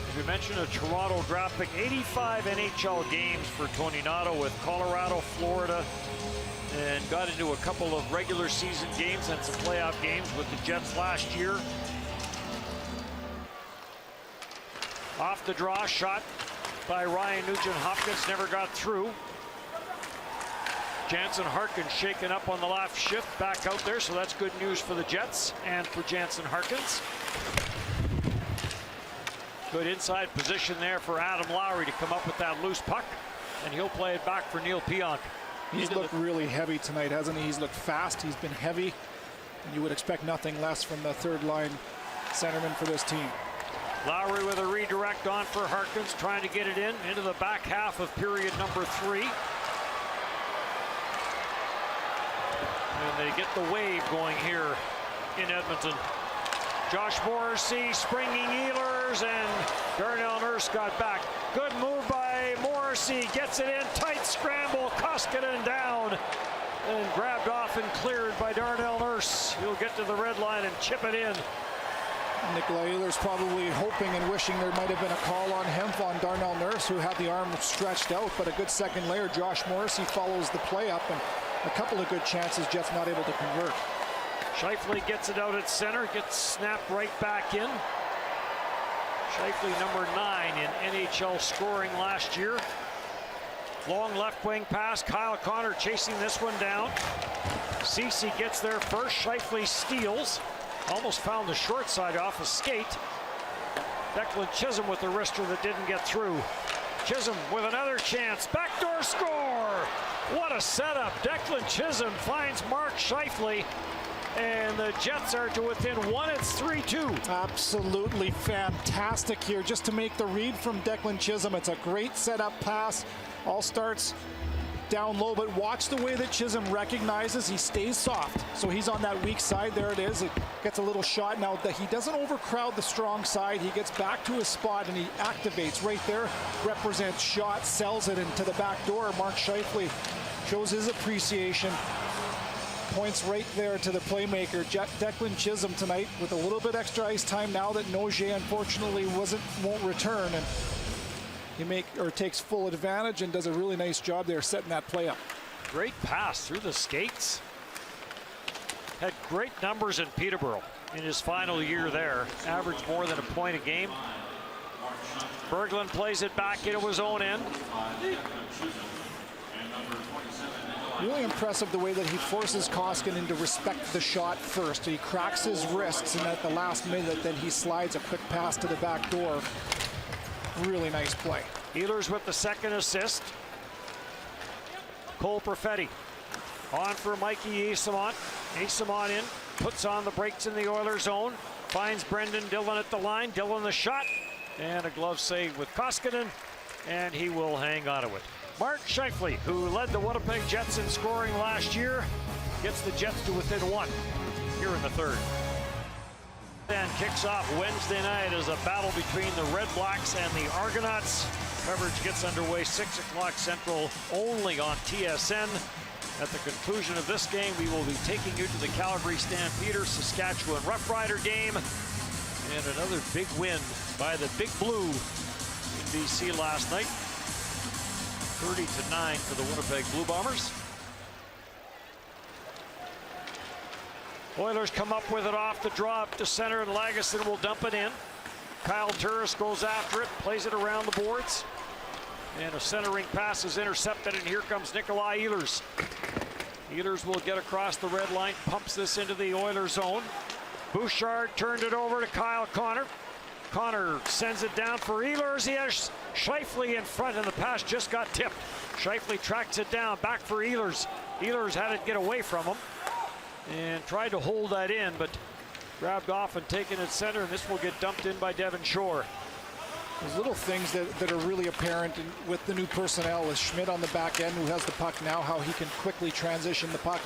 As we mentioned, a Toronto draft pick. 85 NHL games for Tony Nato with Colorado, Florida, and got into a couple of regular season games and some playoff games with the Jets last year. Off the draw, shot by Ryan Nugent-Hopkins, never got through. Jansen Harkins shaken up on the left shift, back out there, so that's good news for the Jets and for Jansen Harkins. Good inside position there for Adam Lowry to come up with that loose puck, and he'll play it back for Neil Pionk. He's looked really heavy tonight, hasn't he? He's looked fast, he's been heavy, and you would expect nothing less from the third line centerman for this team. Lowry with a redirect on for Harkins, trying to get it into the back half of period number 3. And they get the wave going here in Edmonton. Josh Morrissey springing Ehlers, and Darnell Nurse got back. Good move by Morrissey, gets it in, tight scramble, Koskinen down, and grabbed off and cleared by Darnell Nurse. He'll get to the red line and chip it in. Nikolai Ehlers probably hoping and wishing there might have been a call on him, on Darnell Nurse, who had the arm stretched out, but a good second layer. Josh Morrissey follows the play up, and a couple of good chances, Jets not able to convert. Scheifele gets it out at center, gets snapped right back in. Scheifele, number 9 in NHL scoring last year. Long left wing pass, Kyle Connor chasing this one down. Ceci gets there first, Scheifele steals. Almost found the short side off a skate. Declan Chisholm with the wrister that didn't get through. Chisholm with another chance, backdoor score! What a setup. Declan Chisholm finds Mark Scheifele, and the Jets are to within 1. It's 3-2. Absolutely fantastic here just to make the read from Declan Chisholm. It's a great setup pass. All starts down low, but watch the way that Chisholm recognizes. He stays soft, so he's on that weak side. There it is. It gets a little shot. Now that he doesn't overcrowd the strong side, he gets back to his spot and he activates right there. Represents shot, sells it into the back door. Mark Scheifele shows his appreciation. Points right there to the playmaker, Declan Chisholm, tonight with a little bit extra ice time now that Nogier unfortunately won't return, and he takes full advantage and does a really nice job there setting that play up. Great pass through the skates. Had great numbers in Peterborough in his final year there. Averaged more than a point a game. Berglund plays it back into his own end. Really impressive the way that he forces Koskinen to respect the shot first. He cracks his wrists, and at the last minute then he slides a quick pass to the back door. Really nice play. Ehlers with the second assist. Cole Perfetti on for Mikey Eyssimont. Eyssimont in, puts on the brakes in the Oilers zone. Finds Brendan Dillon at the line. Dillon the shot, and a glove save with Koskinen, and he will hang on to it. Mark Scheifele, who led the Winnipeg Jets in scoring last year, gets the Jets to within 1 here in the third. And kicks off Wednesday night as a battle between the Red Blacks and the Argonauts. Coverage gets underway 6 o'clock Central only on TSN. At the conclusion of this game, we will be taking you to the Calgary Stampeders Saskatchewan Rough Rider game. And another big win by the Big Blue in BC last night. 30-9 for the Winnipeg Blue Bombers. Oilers come up with it off the draw up to center, and Lagesson will dump it in. Kyle Turris goes after it, plays it around the boards. And a centering pass is intercepted, and here comes Nikolai Ehlers. Ehlers will get across the red line, pumps this into the Oilers zone. Bouchard turned it over to Kyle Connor. Connor sends it down for Ehlers. He has Scheifele in front, and the pass just got tipped. Scheifele tracks it down, back for Ehlers. Ehlers had it get away from him and tried to hold that in, but grabbed off and taken it center, and this will get dumped in by Devon Shore. There's little things that are really apparent with the new personnel, with Schmidt on the back end who has the puck now, how he can quickly transition the puck,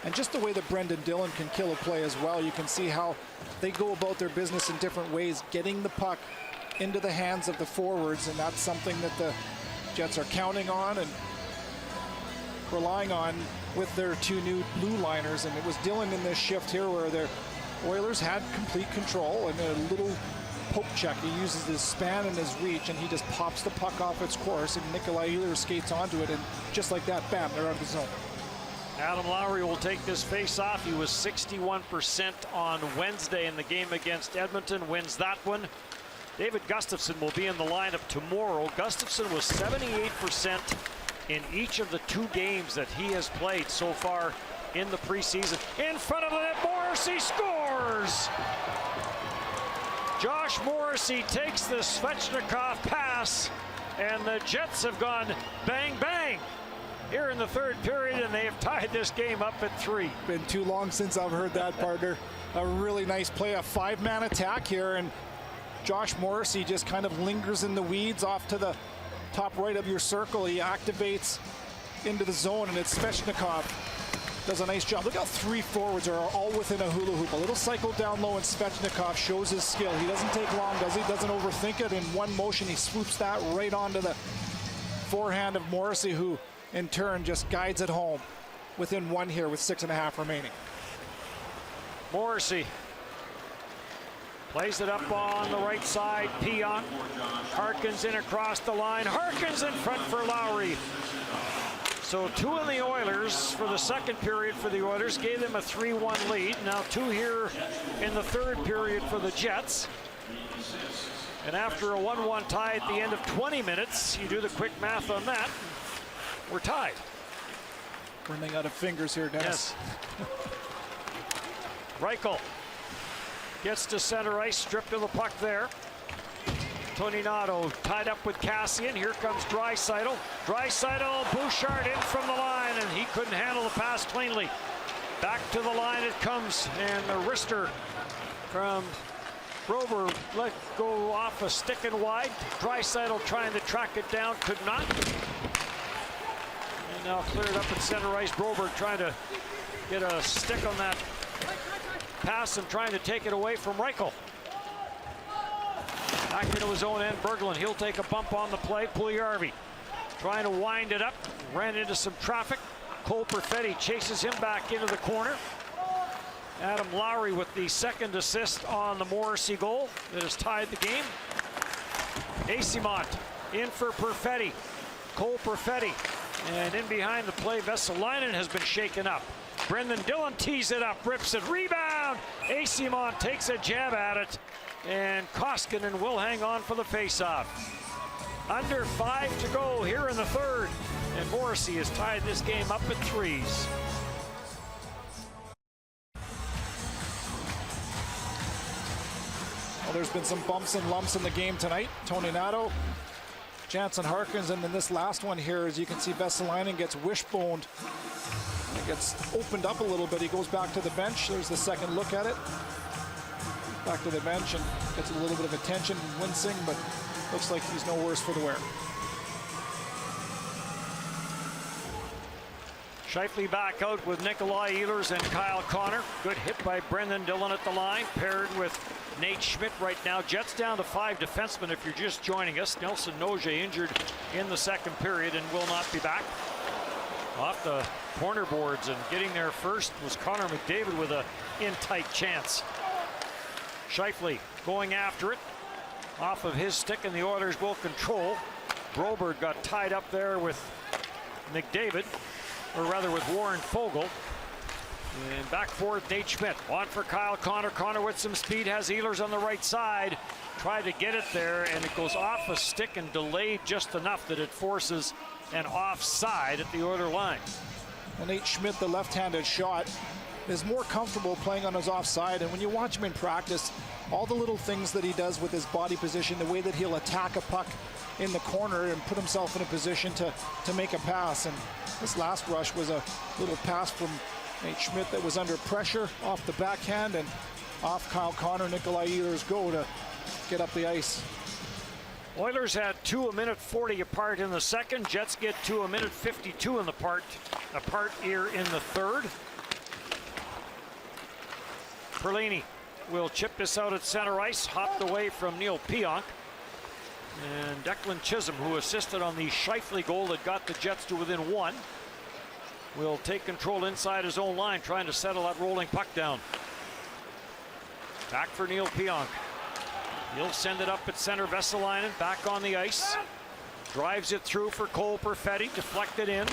and just the way that Brendan Dillon can kill a play as well. You can see how they go about their business in different ways, getting the puck into the hands of the forwards, and that's something that the Jets are counting on and relying on with their 2 new blue liners. And it was Dillon in this shift here where they're Oilers had complete control, and a little poke check. He uses his span and his reach, and he just pops the puck off its course, and Nikolai Ehlers skates onto it, and just like that, bam, they're out of the zone. Adam Lowry will take this face-off. He was 61% on Wednesday in the game against Edmonton, wins that one. David Gustafsson will be in the lineup tomorrow. Gustafsson was 78% in each of the 2 games that he has played so far in the preseason. In front of the net, Morrissey scores! Josh Morrissey takes the Svechnikov pass, and the Jets have gone bang, bang here in the 3rd period, and they have tied this game up at 3. Been too long since I've heard that, partner. A really nice play, a 5-man attack here, and Josh Morrissey just kind of lingers in the weeds off to the top right of your circle. He activates into the zone, and it's Svechnikov. Does a nice job. Look how 3 forwards are all within a hula hoop. A little cycle down low, and Svechnikov shows his skill. He doesn't take long, does he? Doesn't overthink it. In one motion, he swoops that right onto the forehand of Morrissey, who in turn just guides it home within 1 here with 6.5 remaining. Morrissey plays it up on the right side. Pionk. Harkins in across the line. Harkins in front for Lowry. So 2 in the Oilers for the 2nd period for the Oilers. Gave them a 3-1 lead. Now 2 here in the 3rd period for the Jets. And after a 1-1 tie at the end of 20 minutes, you do the quick math on that, we're tied. Running out of fingers here, Dennis. Yes. Reichel gets to center ice, stripped of the puck there. Toninato tied up with Cassian. Here comes Draisaitl. Draisaitl, Bouchard in from the line, and he couldn't handle the pass cleanly. Back to the line it comes, and the wrister from Grover let go off a stick and wide. Draisaitl trying to track it down, could not. And now cleared up at center ice. Broberg trying to get a stick on that pass and trying to take it away from Reichel. Back into his own end, Berglund. He'll take a bump on the play. Puljujarvi trying to wind it up. Ran into some traffic. Cole Perfetti chases him back into the corner. Adam Lowry with the 2nd assist on the Morrissey goal that has tied the game. Eyssimont in for Perfetti. Cole Perfetti. And in behind the play, Vesalainen has been shaken up. Brendan Dillon tees it up, rips it, rebound. Eyssimont takes a jab at it, and Koskinen will hang on for the faceoff. Under 5 to go here in the 3rd, and Morrissey has tied this game up at 3s. Well, there's been some bumps and lumps in the game tonight. Toninato, Jansen Harkins, and then this last one here, as you can see, Vesalainen gets wishboned. It gets opened up a little bit. He goes back to the bench. There's the 2nd look at it. Back to the bench and gets a little bit of attention and wincing, but looks like he's no worse for the wear. Scheifele back out with Nikolai Ehlers and Kyle Connor. Good hit by Brendan Dillon at the line, paired with Nate Schmidt right now. Jets down to 5 defensemen if you're just joining us. Nelson Noje injured in the 2nd period and will not be back. Off the corner boards, and getting there first was Connor McDavid with a in-tight chance. Scheifele going after it. Off of his stick, and the Oilers will control. Broberg got tied up there with McDavid, or rather with Warren Fogle. And back forward, Nate Schmidt. On for Kyle Connor. Connor with some speed, has Ehlers on the right side. Tried to get it there, and it goes off a stick and delayed just enough that it forces an offside at the Oiler line. Well, Nate Schmidt, the left-handed shot, is more comfortable playing on his offside, and when you watch him in practice, all the little things that he does with his body position, the way that he'll attack a puck in the corner and put himself in a position to make a pass. And this last rush was a little pass from Nate Schmidt that was under pressure off the backhand and off Kyle Connor. Nikolai Ehlers go to get up the ice. Oilers had 2 a minute 40 apart in the 2nd. Jets get 2 a minute 52 in the apart here in the 3rd. Perlini will chip this out at center ice, hopped away from Neil Pionk. And Declan Chisholm, who assisted on the Scheifele goal that got the Jets to within 1, will take control inside his own line, trying to settle that rolling puck down. Back for Neil Pionk. He'll send it up at center. Vesalainen back on the ice. Drives it through for Cole Perfetti. Deflected in.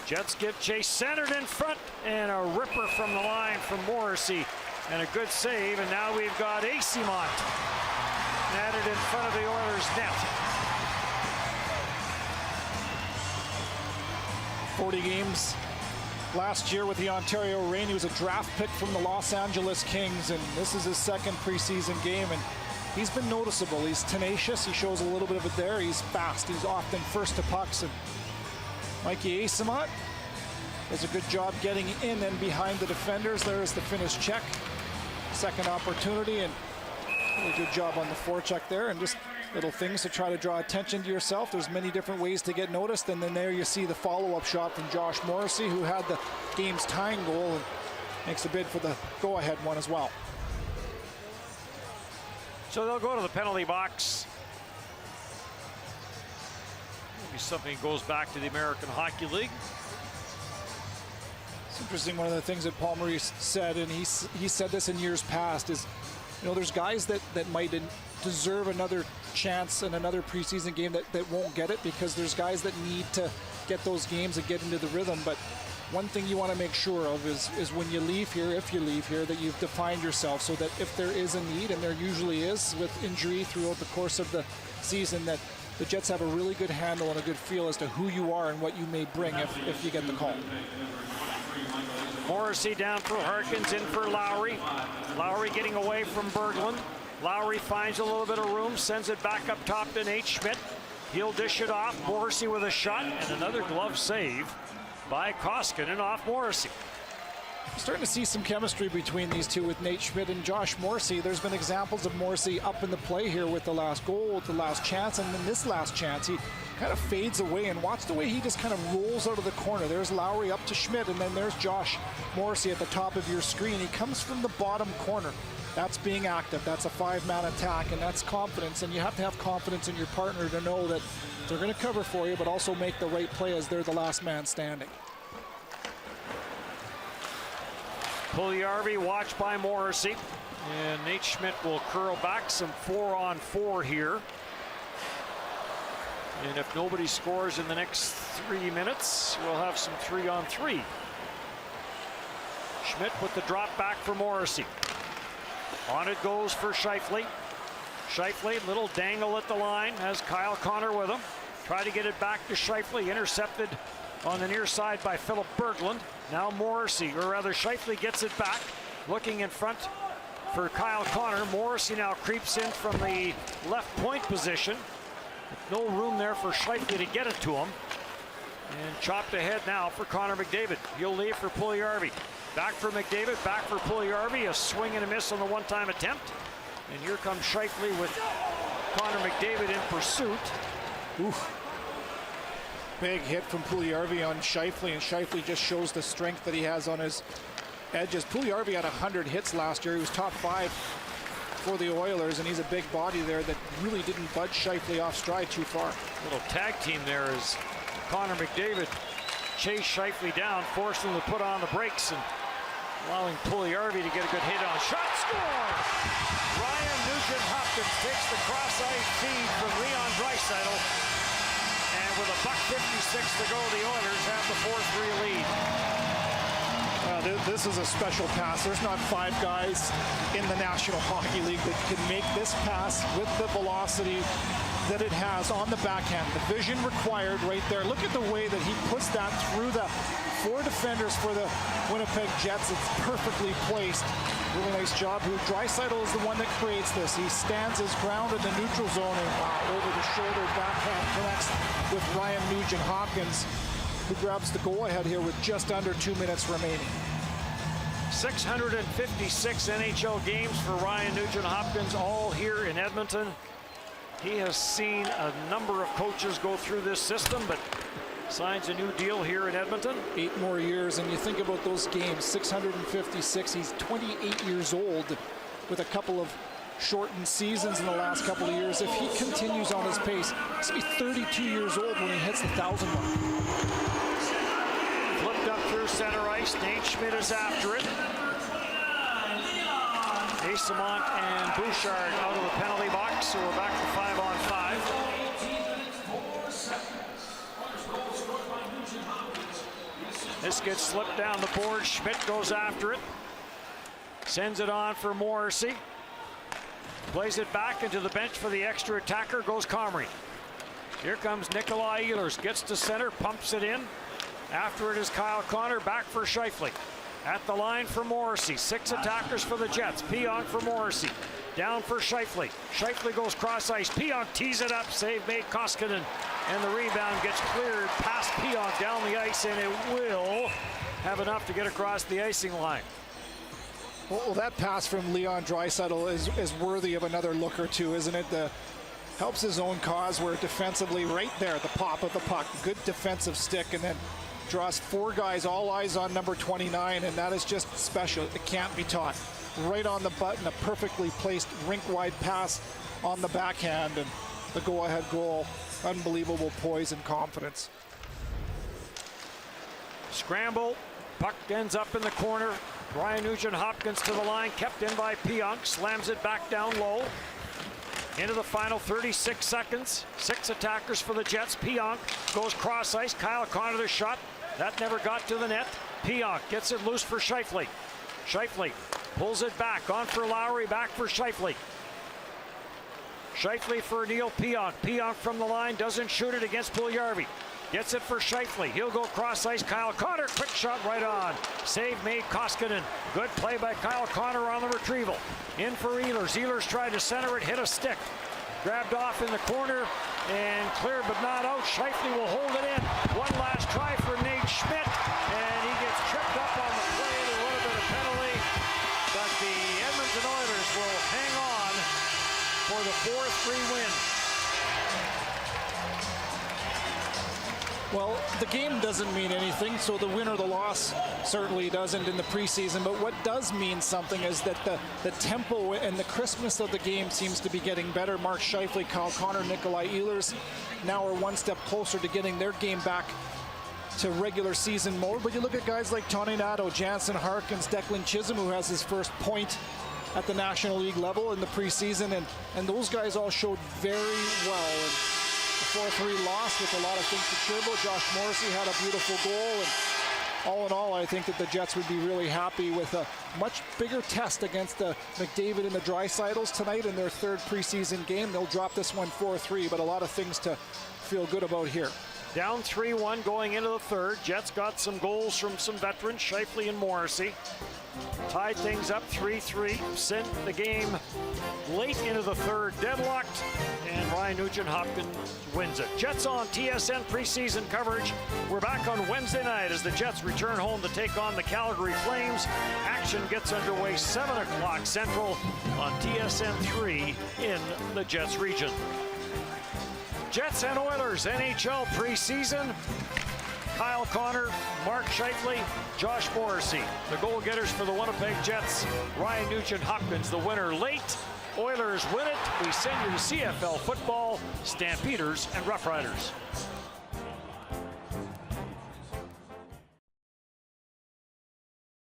Jets give chase. Centered in front. And a ripper from the line from Morrissey. And a good save. And now we've got Eyssimont netted in front of the Oilers' net. 40 games last year with the Ontario Reign. He was a draft pick from the Los Angeles Kings, and this is his second preseason game, and he's been noticeable. He's tenacious. He shows a little bit of it there. He's fast. He's often first to pucks, and Mikey Eyssimont does a good job getting in and behind the defenders. There's the finished check. Second opportunity, and a good job on the forecheck there, and just little things to try to draw attention to yourself. There's many different ways to get noticed, and then there you see the follow-up shot from Josh Morrissey, who had the game's tying goal and makes a bid for the go-ahead one as well. So they'll go to the penalty box. Maybe something goes back to the American Hockey League. It's interesting, one of the things that Paul Maurice said, and he said this in years past, is, you know, there's guys that might deserve another chance in another preseason game that won't get it, because there's guys that need to get those games and get into the rhythm. But one thing you want to make sure of is when you leave here, if you leave here, that you've defined yourself, so that if there is a need, and there usually is with injury throughout the course of the season, that the Jets have a really good handle and a good feel as to who you are and what you may bring if you get the call. Morrissey down for Harkins, in for Lowry. Lowry getting away from Berglund. Lowry finds a little bit of room, sends it back up top to Nate Schmidt. He'll dish it off. Morrissey with a shot, and another glove save by Koskinen off Morrissey. I'm starting to see some chemistry between these two with Nate Schmidt and Josh Morrissey. There's been examples of Morrissey up in the play here with the last goal, with the last chance, and then this last chance. He kind of fades away, and watch the way he just kind of rolls out of the corner. There's Lowry up to Schmidt, and then there's Josh Morrissey at the top of your screen. He comes from the bottom corner. That's being active. That's a five-man attack, and that's confidence. And you have to have confidence in your partner to know that they're going to cover for you, but also make the right play as they're the last man standing. Puljujarvi watched by Morrissey, and Nate Schmidt will curl back. Some 4-on-4 here. And if nobody scores in the next 3 minutes, we'll have some 3-on-3. Schmidt with the drop back for Morrissey. On it goes for Scheifele. Scheifele, little dangle at the line, has Kyle Connor with him. Try to get it back to Scheifele, intercepted on the near side by Philip Berglund. Now Morrissey, or rather Scheifele, gets it back, looking in front for Kyle Connor. Morrissey now creeps in from the left point position. No room there for Scheifele to get it to him. And chopped ahead now for Connor McDavid. He'll leave for Puljujarvi. Back for McDavid, back for Puljujarvi. A swing and a miss on the one-time attempt. And here comes Scheifele with Connor McDavid in pursuit. Oof. Big hit from Puljujarvi on Scheifele, and Scheifele just shows the strength that he has on his edges. Puljujarvi had 100 hits last year. He was top 5 for the Oilers, and he's a big body there that really didn't budge Scheifele off stride too far. Little tag team there as Connor McDavid chased Scheifele down, forced him to put on the brakes, and allowing Puljujarvi to get a good hit on. Shot, score! Ryan Nugent-Hopkins takes the cross-ice feed from Leon Draisaitl, and with $1:56 to go, the Oilers have the 4-3 lead. This is a special pass. There's not 5 guys in the National Hockey League that can make this pass with the velocity that it has on the backhand. The vision required right there. Look at the way that he puts that through the 4 defenders for the Winnipeg Jets. It's perfectly placed. Really nice job. Draisaitl is the one that creates this. He stands his ground in the neutral zone, and over the shoulder backhand connects with Ryan Nugent-Hopkins, who grabs the go-ahead here with just under 2 minutes remaining. 656 NHL games for Ryan Nugent-Hopkins, all here in Edmonton. He has seen a number of coaches go through this system, but signs a new deal here in Edmonton. 8 more years, and you think about those games, 656. He's 28 years old with a couple of shortened seasons in the last couple of years. If he continues on his pace, he's going to be 32 years old when he hits the 1,000 mark. Flipped up through center ice. Nate Schmidt is after it. Asamont and Bouchard out of the penalty box, so we're back to 5-on-5. This gets slipped down the board. Schmidt goes after it. Sends it on for Morrissey. Plays it back into the bench for the extra attacker. Goes Comrie. Here comes Nikolai Ehlers. Gets to center. Pumps it in. After it is Kyle Connor. Back for Scheifele. At the line for Morrissey. 6 attackers for the Jets. Pionk for Morrissey. Down for Scheifele. Scheifele goes cross ice. Pionk tees it up. Save made Koskinen. And the rebound gets cleared past Pionk down the ice, and it will have enough to get across the icing line. Well, that pass from Leon Draisaitl is worthy of another look or two, isn't it? Helps his own cause where defensively right there at the pop of the puck. Good defensive stick, and then draws 4 guys, all eyes on number 29, and that is just special. It can't be taught. Right on the button, a perfectly placed rink-wide pass on the backhand, and the go-ahead goal. Unbelievable poise and confidence. Scramble. Puck ends up in the corner. Ryan Nugent-Hopkins to the line, kept in by Pionk. Slams it back down low. Into the final 36 seconds. 6 attackers for the Jets. Pionk goes cross ice. Kyle Connor the shot. That never got to the net. Pionk gets it loose for Scheifele. Scheifele pulls it back. On for Lowry. Back for Scheifele. Scheifele for Neil Pionk. Pionk from the line. Doesn't shoot it against Puljujarvi. Gets it for Scheifele. He'll go cross ice. Kyle Connor. Quick shot right on. Save made Koskinen. Good play by Kyle Connor on the retrieval. In for Ehlers. Ehlers tried to center it. Hit a stick. Grabbed off in the corner and cleared but not out. Scheifele will hold it in. One last try for Nate Schmidt. And he gets tripped up on the play. There would have been a penalty. But the Edmonton Oilers will hang on for the 4-3 win. Well, the game doesn't mean anything, so the win or the loss certainly doesn't in the preseason. But what does mean something is that the tempo and the crispness of the game seems to be getting better. Mark Scheifele, Kyle Connor, Nikolai Ehlers now are one step closer to getting their game back to regular season mode. But you look at guys like Tony Nato, Jansen Harkins, Declan Chisholm, who has his first point at the National League level in the preseason, and those guys all showed very well. And the 4-3 loss with a lot of things to cheer about. Josh Morrissey had a beautiful goal, and all in all, I think that the Jets would be really happy with a much bigger test against the McDavid and the Draisaitl's tonight in their 3rd preseason game. They'll drop this one 4-3, but a lot of things to feel good about here. Down 3-1 going into the 3rd. Jets got some goals from some veterans, Scheifele and Morrissey. Tied things up 3-3. Sent the game late into the 3rd, deadlocked, and Ryan Nugent-Hopkins wins it. Jets on TSN preseason coverage. We're back on Wednesday night as the Jets return home to take on the Calgary Flames. Action gets underway 7 o'clock Central on TSN 3 in the Jets region. Jets and Oilers NHL preseason. Kyle Connor, Mark Scheifele, Josh Morrissey, the goal-getters for the Winnipeg Jets. Ryan Nugent-Hopkins, the winner late. Oilers win it. We send you to CFL football, Stampeders and Rough Riders.